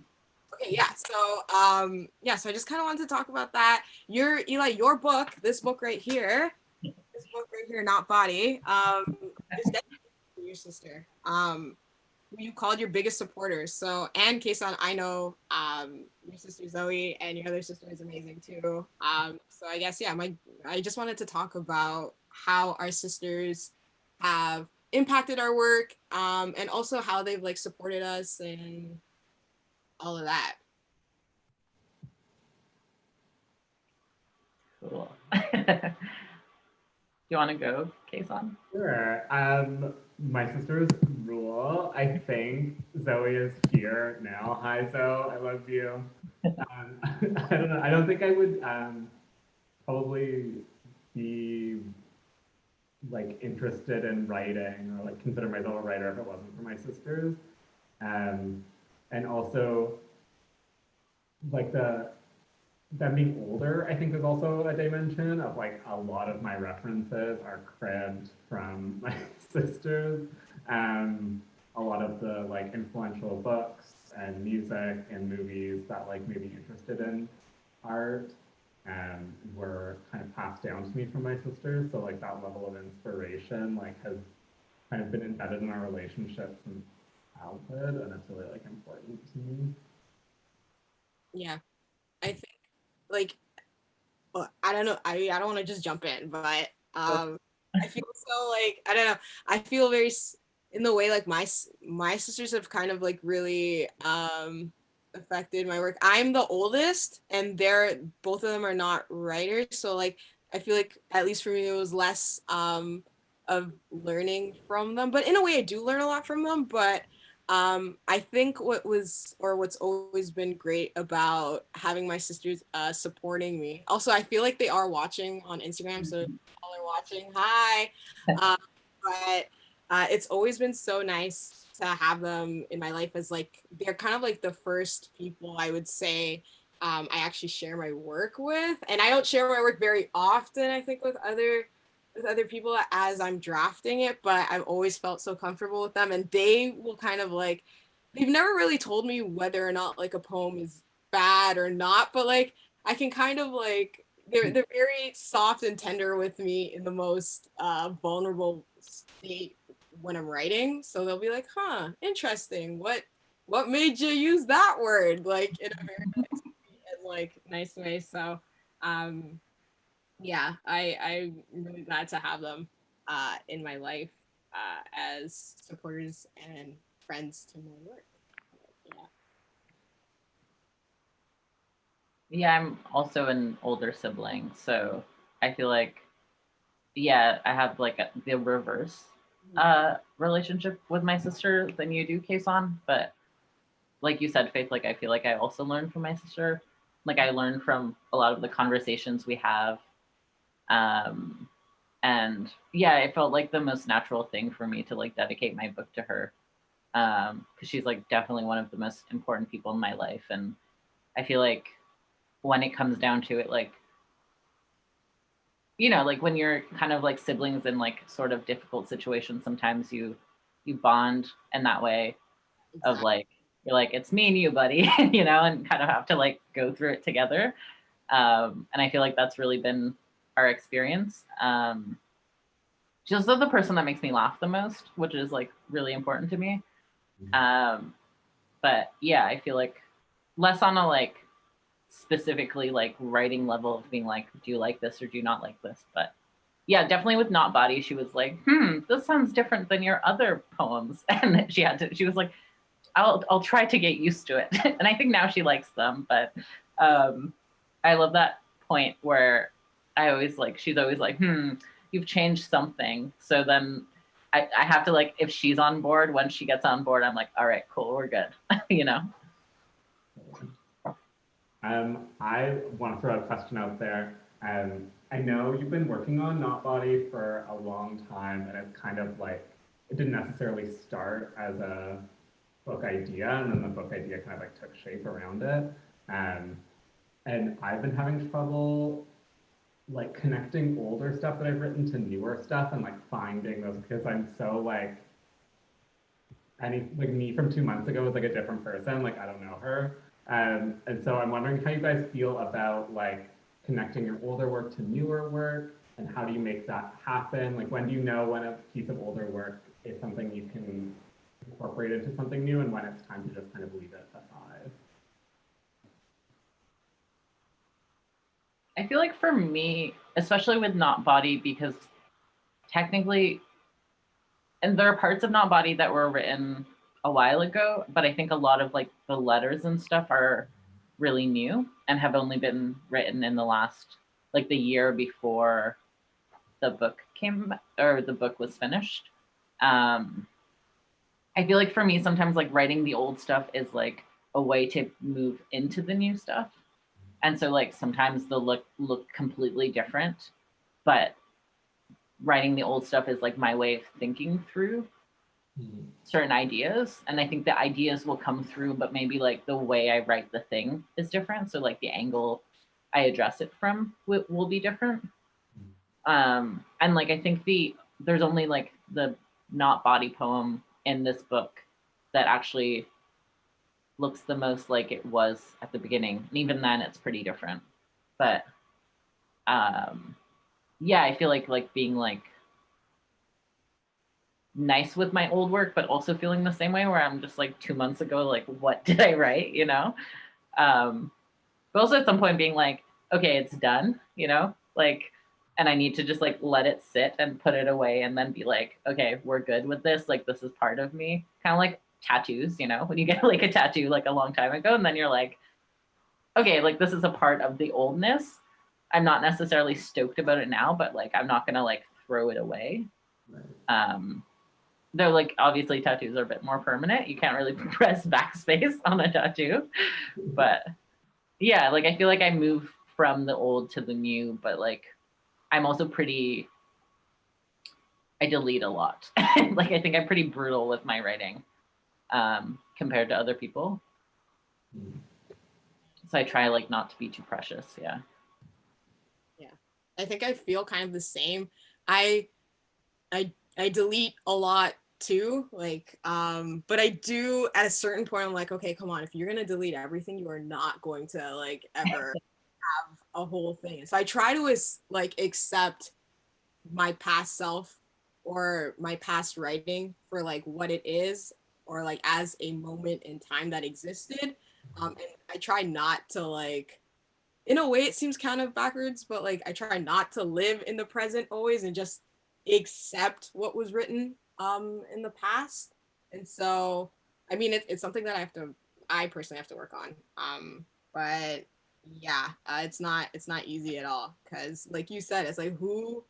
Okay, yeah. So yeah, so I just kind of wanted to talk about that. Eli, your book, this book right here, Not Body, is dedicated to your sister. Who you called your biggest supporters. So, and Kason, I know your sister Zoe and your other sister is amazing too. So I guess, yeah, I just wanted to talk about how our sisters have impacted our work, and also how they've like supported us and all of that. Cool. Do you want to go, Kason? Sure. My sisters rule. I think Zoe is here now. Hi, Zoe. I love you. I don't know. I don't think I would probably be like interested in writing or like consider myself a writer if it wasn't for my sisters. And also like them being older, I think is also a dimension of like a lot of my references are cribbed from my sisters. A lot of the like influential books and music and movies that like made me interested in art were kind of passed down to me from my sisters. So like that level of inspiration like has kind of been embedded in our relationship since childhood, and it's really like important to me. Yeah, I think like, well, I don't know. I don't want to just jump in, but I feel so like I don't know. I feel very in the way like my sisters have kind of like really affected my work. I'm the oldest, and they're both of them are not writers, so like I feel like at least for me it was less of learning from them. But in a way, I do learn a lot from them. But I think what's always been great about having my sisters supporting me. Also, I feel like they are watching on Instagram, so if y'all are watching, hi. But it's always been so nice to have them in my life, as like they're kind of like the first people I would say I actually share my work with, and I don't share my work very often. I think with other people as I'm drafting it, but I've always felt so comfortable with them, and they will kind of like, they've never really told me whether or not like a poem is bad or not, but like I can kind of like, they're very soft and tender with me in the most vulnerable state when I'm writing. So they'll be like, "Huh, interesting. What made you use that word?" Like in a very nice and like nice way. So yeah, I'm really glad to have them in my life as supporters and friends to my work. Yeah. Yeah, I'm also an older sibling, so I feel like, yeah, I have like the reverse relationship with my sister than you do, Kason. But like you said, Faith, like I feel like I also learned from my sister. Like I learned from a lot of the conversations we have. And yeah, it felt like the most natural thing for me to like dedicate my book to her. Because she's like definitely one of the most important people in my life. And I feel like when it comes down to it, like, you know, like when you're kind of like siblings in like sort of difficult situations, sometimes you bond in that way of like, you're like, it's me and you, buddy, you know, and kind of have to like go through it together. And I feel like that's really been our experience. She's also the person that makes me laugh the most, which is like really important to me. But yeah, I feel like less on a like specifically like writing level of being like, do you like this or do you not like this? But yeah, definitely with Not Body, she was like, this sounds different than your other poems. And she was like, I'll try to get used to it. And I think now she likes them, but I love that point where she's always like, you've changed something. So then I have to like, if she's on board, when she gets on board, I'm like, all right, cool, we're good, you know? I want to throw a question out there. I know you've been working on Not Body for a long time, and it's kind of like, it didn't necessarily start as a book idea, and then the book idea kind of like took shape around it. And I've been having trouble like connecting older stuff that I've written to newer stuff and like finding those, because I'm so like, me from 2 months ago was like a different person, like I don't know her. And so I'm wondering how you guys feel about like connecting your older work to newer work, and how do you make that happen? Like when do you know when a piece of older work is something you can incorporate into something new, and when it's time to just kind of leave it aside? I feel like for me, especially with Not Body, because technically, and there are parts of Not Body that were written a while ago, but I think a lot of like the letters and stuff are really new and have only been written in the last, like the year before the book was finished. I feel like for me, sometimes like writing the old stuff is like a way to move into the new stuff. And so like sometimes they'll look completely different, but writing the old stuff is like my way of thinking through certain ideas. And I think the ideas will come through, but maybe like the way I write the thing is different. So like the angle I address it from will be different. And like, I think there's only like the Not Body poem in this book that actually looks the most like it was at the beginning. And even then it's pretty different. But yeah, I feel like being like nice with my old work, but also feeling the same way where I'm just like 2 months ago, like, what did I write, you know? But also at some point being like, okay, it's done, you know? Like, and I need to just like let it sit and put it away and then be like, okay, we're good with this. Like, this is part of me. Kind of like tattoos, you know, when you get like a tattoo like a long time ago and then you're like, okay, like this is a part of the oldness. I'm not necessarily stoked about it now, but like, I'm not gonna like throw it away. Right. Though like, obviously tattoos are a bit more permanent. You can't really press backspace on a tattoo, but yeah, like I feel like I move from the old to the new, but like, I'm also I delete a lot. Like, I think I'm pretty brutal with my writing compared to other people. So I try like not to be too precious, yeah. Yeah, I think I feel kind of the same. I delete a lot too, like, but I do at a certain point, I'm like, okay, come on, if you're gonna delete everything, you are not going to like ever have a whole thing. So I try to like accept my past self or my past writing for like what it is, or like as a moment in time that existed. And I try not to like, in a way it seems kind of backwards, but like I try not to live in the present always and just accept what was written in the past. And so I mean it's something that I personally have to work on. But yeah, it's not easy at all, because like you said, it's like who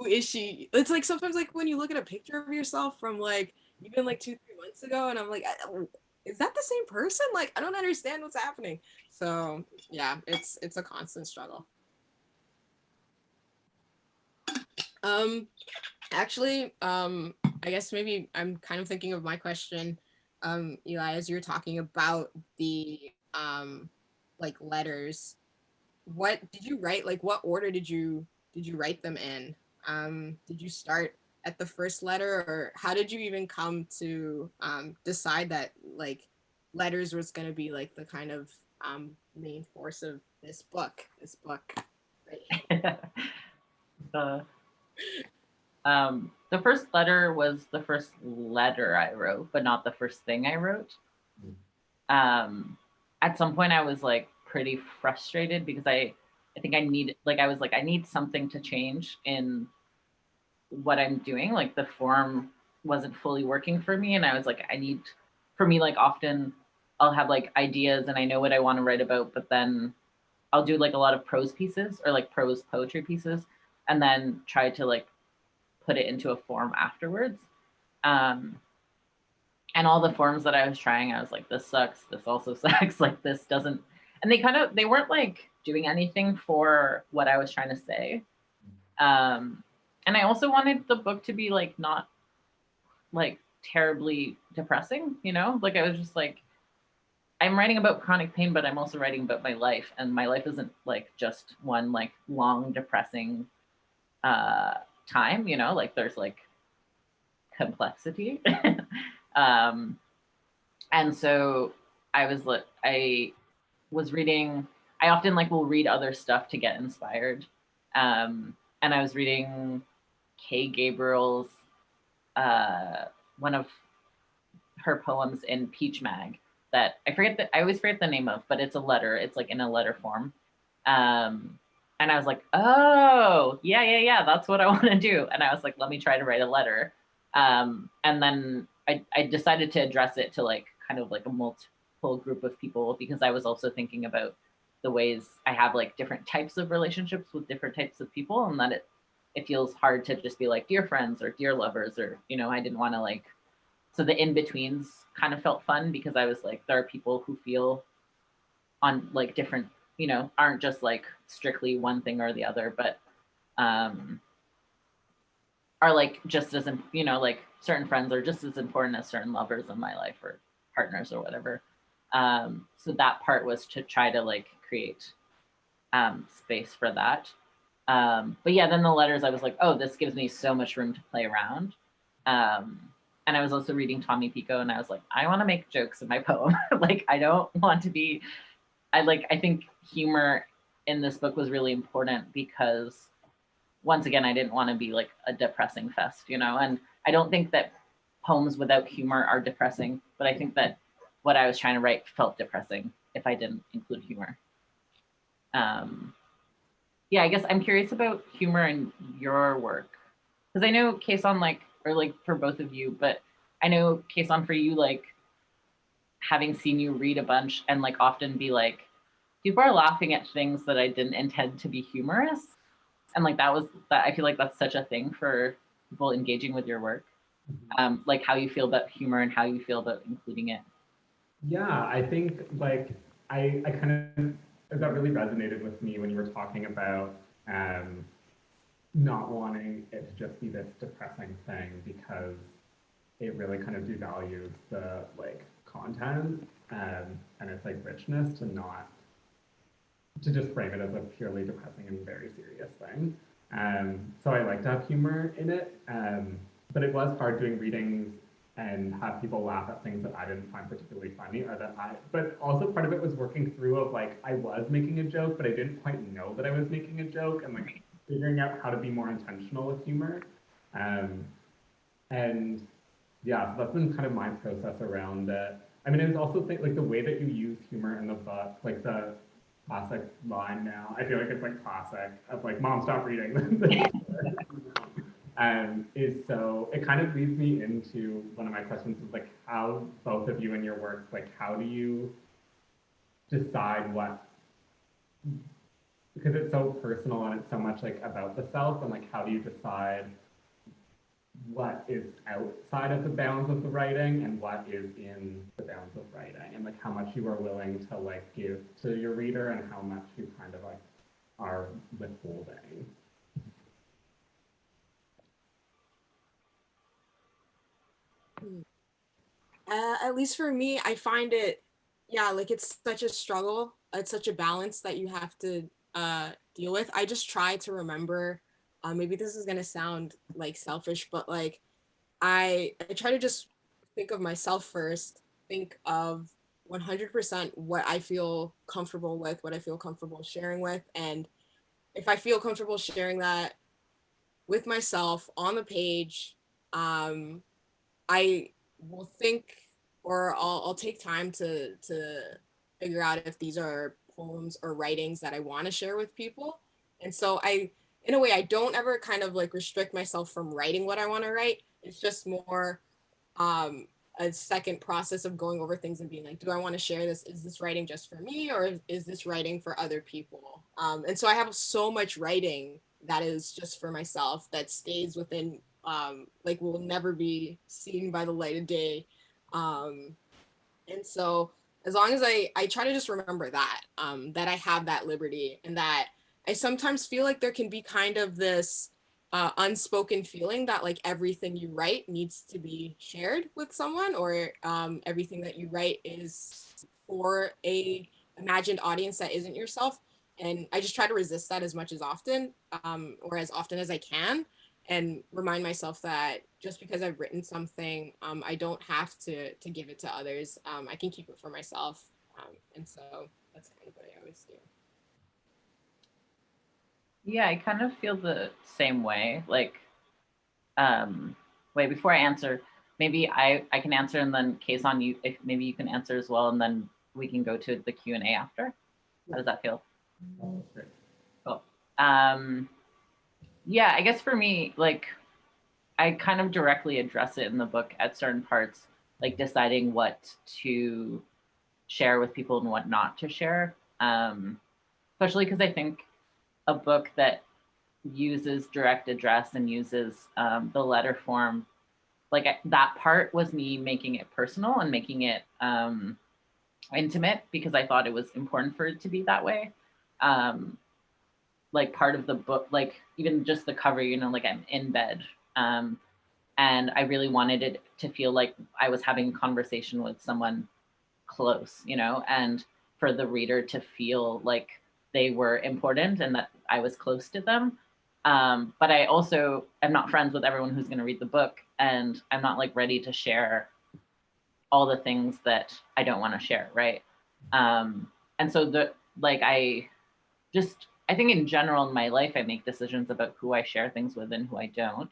is she? It's like sometimes like when you look at a picture of yourself from like even like 2-3 months ago, and I'm like, is that the same person? Like, I don't understand what's happening. So yeah, it's a constant struggle. Actually, I guess maybe I'm kind of thinking of my question, Eli, as you're talking about the like letters. What did you write? Like, what order did you write them in? Did you start at the first letter, or how did you even come to decide that like letters was going to be like the kind of main force of this book? Right? The first letter was the first letter I wrote, but not the first thing I wrote. At some point I was like pretty frustrated because I think I need, like, I was like, I need something to change in what I'm doing. Like the form wasn't fully working for me. And I was like, I need, for me, like often I'll have like ideas and I know what I want to write about, but then I'll do like a lot of prose pieces or like prose poetry pieces and then try to like put it into a form afterwards. And all the forms that I was trying, I was like, this sucks, this also sucks, like this doesn't, and they weren't like doing anything for what I was trying to say. And I also wanted the book to be like, not like terribly depressing, you know? Like I was just like, I'm writing about chronic pain, but I'm also writing about my life. And my life isn't like just one like long depressing time, you know, like there's like complexity. And so I was reading, I often like will read other stuff to get inspired. And I was reading Kay Gabriel's, one of her poems in Peach Mag that I always forget the name of, but it's a letter. It's like in a letter form. And I was like, oh, yeah, that's what I want to do. And I was like, let me try to write a letter. And then I decided to address it to like kind of like a multiple group of people because I was also thinking about the ways I have like different types of relationships with different types of people, and that it feels hard to just be like dear friends or dear lovers, or, you know, I didn't want to like, so the in-betweens kind of felt fun because I was like, there are people who feel on like different, you know, aren't just like strictly one thing or the other, but are like just as, you know, like certain friends are just as important as certain lovers in my life or partners or whatever. So that part was to try to like create space for that. But yeah, then the letters, I was like, oh, this gives me so much room to play around. And I was also reading Tommy Pico and I was like, I want to make jokes in my poem. Like, I don't want to be, I think humor in this book was really important because once again, I didn't want to be like a depressing fest, you know? And I don't think that poems without humor are depressing, but I think that what I was trying to write felt depressing if I didn't include humor. Yeah, I guess I'm curious about humor in your work. Because I know CASON, like, or like for both of you, but I know CASON for you, like, having seen you read a bunch and like often be like, people are laughing at things that I didn't intend to be humorous. And like that I feel like that's such a thing for people engaging with your work. Like how you feel about humor and how you feel about including it. Yeah, I think like I kind of, that really resonated with me when you were talking about not wanting it to just be this depressing thing because it really kind of devalues the like content and its like richness to just frame it as a purely depressing and very serious thing. So I like to have humor in it, but it was hard doing readings and have people laugh at things that I didn't find particularly funny but also part of it was working through of like, I was making a joke, but I didn't quite know that I was making a joke and like figuring out how to be more intentional with humor. And yeah, so that's been kind of my process around it. I mean, I was also think like the way that you use humor in the book, like the classic line now, I feel like it's like classic of like, mom, stop reading. Is so, it kind of leads me into one of my questions is like how both of you in your work, like how do you decide what, because it's so personal and it's so much like about the self, and like how do you decide what is outside of the bounds of the writing and what is in the bounds of writing, and like how much you are willing to like give to your reader and how much you kind of like are withholding. At least for me, I find it, yeah, like it's such a struggle. It's such a balance that you have to deal with. I just try to remember, maybe this is gonna sound like selfish, but like I try to just think of myself first, think of 100% what I feel comfortable with, what I feel comfortable sharing with. And if I feel comfortable sharing that with myself on the page, I will think, or I'll take time to figure out if these are poems or writings that I want to share with people. And so in a way, I don't ever kind of like restrict myself from writing what I want to write. It's just more a second process of going over things and being like, do I want to share this? Is this writing just for me, or is this writing for other people? And so I have so much writing that is just for myself that stays within, like will never be seen by the light of day. And so as long as I try to just remember that, that I have that liberty, and that I sometimes feel like there can be kind of this unspoken feeling that like everything you write needs to be shared with someone, or everything that you write is for a imagined audience that isn't yourself. And I just try to resist that as much as often, or as often as I can, and remind myself that just because I've written something, I don't have to give it to others. I can keep it for myself. And so that's kind of what I always do. Yeah, I kind of feel the same way. Like, wait, before I answer, maybe I can answer, and then CASON, maybe you can answer as well, and then we can go to the Q&A after. How does that feel? Oh, great. Cool. Yeah, I guess for me, like, I kind of directly address it in the book at certain parts, like deciding what to share with people and what not to share. Especially because I think a book that uses direct address and uses the letter form, like that part was me making it personal and making it intimate, because I thought it was important for it to be that way. Like part of the book, like even just the cover, you know, like I'm in bed. And I really wanted it to feel like I was having a conversation with someone close, you know, and for the reader to feel like they were important and that I was close to them. But I also am not friends with everyone who's going to read the book, and I'm not like ready to share all the things that I don't want to share, right? And so I think in general in my life, I make decisions about who I share things with and who I don't,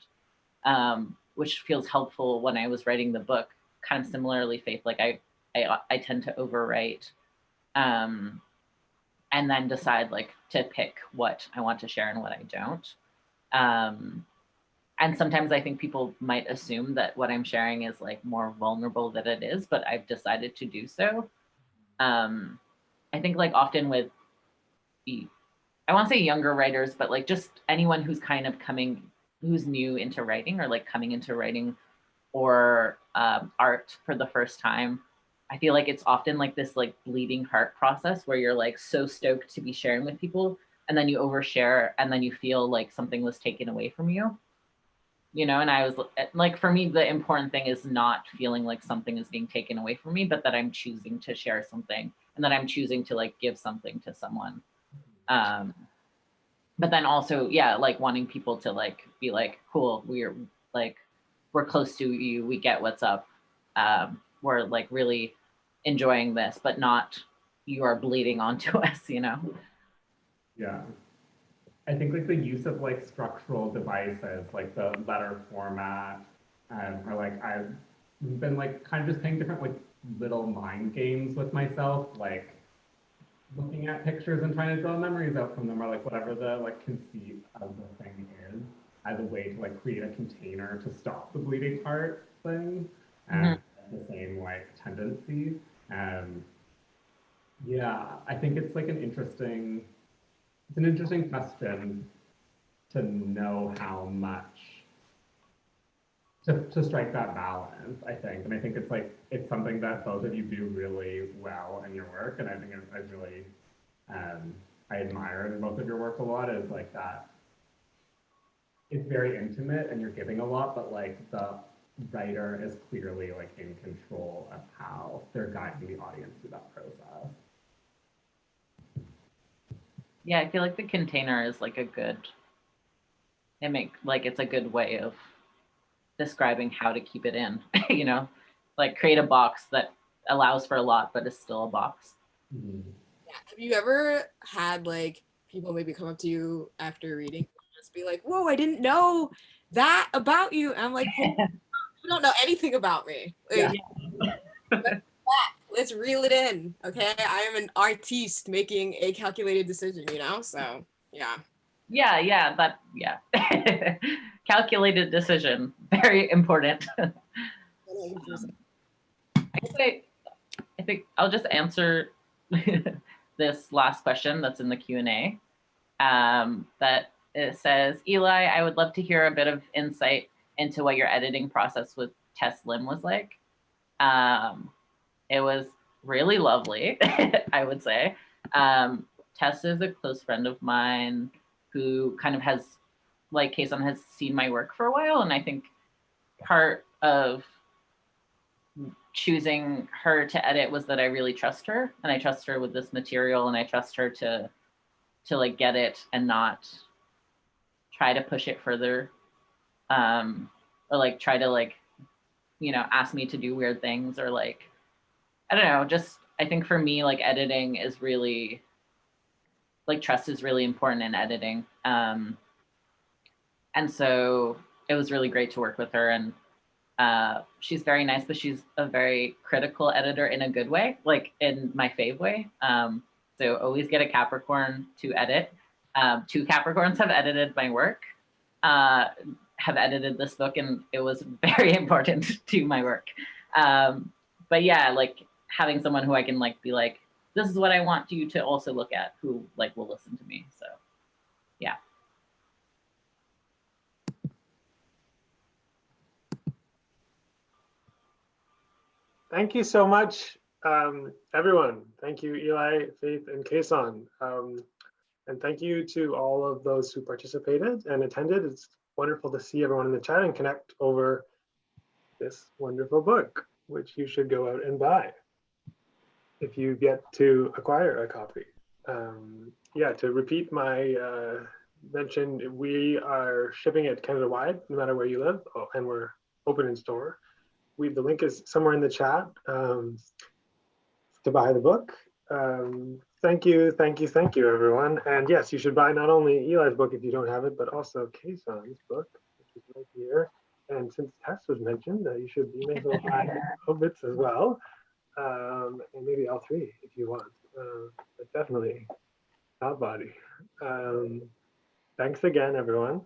which feels helpful when I was writing the book. Kind of similarly, Faith, like I tend to overwrite, and then decide like to pick what I want to share and what I don't. And sometimes I think people might assume that what I'm sharing is like more vulnerable than it is, but I've decided to do so. I think like often with, I want to say younger writers, but like just anyone who's kind of who's new into writing, or like coming into writing or art for the first time, I feel like it's often like this like bleeding heart process where you're like so stoked to be sharing with people, and then you overshare, and then you feel like something was taken away from you, you know? And I was like, for me, the important thing is not feeling like something is being taken away from me, but that I'm choosing to share something, and that I'm choosing to like give something to someone. But then also, yeah, like wanting people to like be like, cool, we're close to you, we get what's up, we're like really enjoying this, but not you are bleeding onto us, you know? Yeah. I think like the use of like structural devices, like the letter format, or like I've been like kind of just playing different like little mind games with myself, like looking at pictures and trying to draw memories out from them, or like whatever the like conceit of the thing is, as a way to like create a container to stop the bleeding heart thing, and the same like tendency. Yeah, I think it's like an interesting question to know how much to strike that balance, I think. And I think it's like, it's something that both of you do really well in your work. And I think I really, I admire in both of your work a lot, is like that it's very intimate and you're giving a lot, but like the writer is clearly like in control of how they're guiding the audience through that process. Yeah, I feel like the container is like it's a good way of describing how to keep it in, you know, like create a box that allows for a lot, but is still a box. Yeah. Have you ever had like people maybe come up to you after reading and just be like, whoa, I didn't know that about you? And I'm like, hey, you don't know anything about me. Like, let's reel it in. Okay, I am an artiste making a calculated decision, you know. So yeah. Yeah. Calculated decision, very important. 100%. I think I'll just answer this last question that's in the Q&A. That it says, Eli, I would love to hear a bit of insight into what your editing process with Tess Lim was like. It was really lovely, I would say. Tess is a close friend of mine who kind of has, like CASON, has seen my work for a while. And I think part of choosing her to edit was that I really trust her, and I trust her with this material, and I trust her to like get it and not try to push it further, or like try to like, you know, ask me to do weird things, or like, I don't know, just I think for me, like editing is really, like trust is really important in editing. And so it was really great to work with her, and she's very nice, but she's a very critical editor in a good way, like in my fave way. So always get a Capricorn to edit. 2 Capricorns have edited my work, have edited this book, and it was very important to my work. But yeah, like having someone who I can like be like, this is what I want you to also look at, who like will listen to me. So yeah. Thank you so much, everyone. Thank you, Eli, Faith, and CASON. And thank you to all of those who participated and attended. It's wonderful to see everyone in the chat and connect over this wonderful book, which you should go out and buy if you get to acquire a copy. Yeah, to repeat my mention, we are shipping it Canada-wide, no matter where you live, and we're open in store. The link is somewhere in the chat to buy the book. Thank you, everyone. And yes, you should buy not only Eli's book if you don't have it, but also CASON's book, which is right here. And since Tess was mentioned, you may as well buy Hobbit's as well, and maybe all 3 if you want, but definitely not Body. Thanks again, everyone.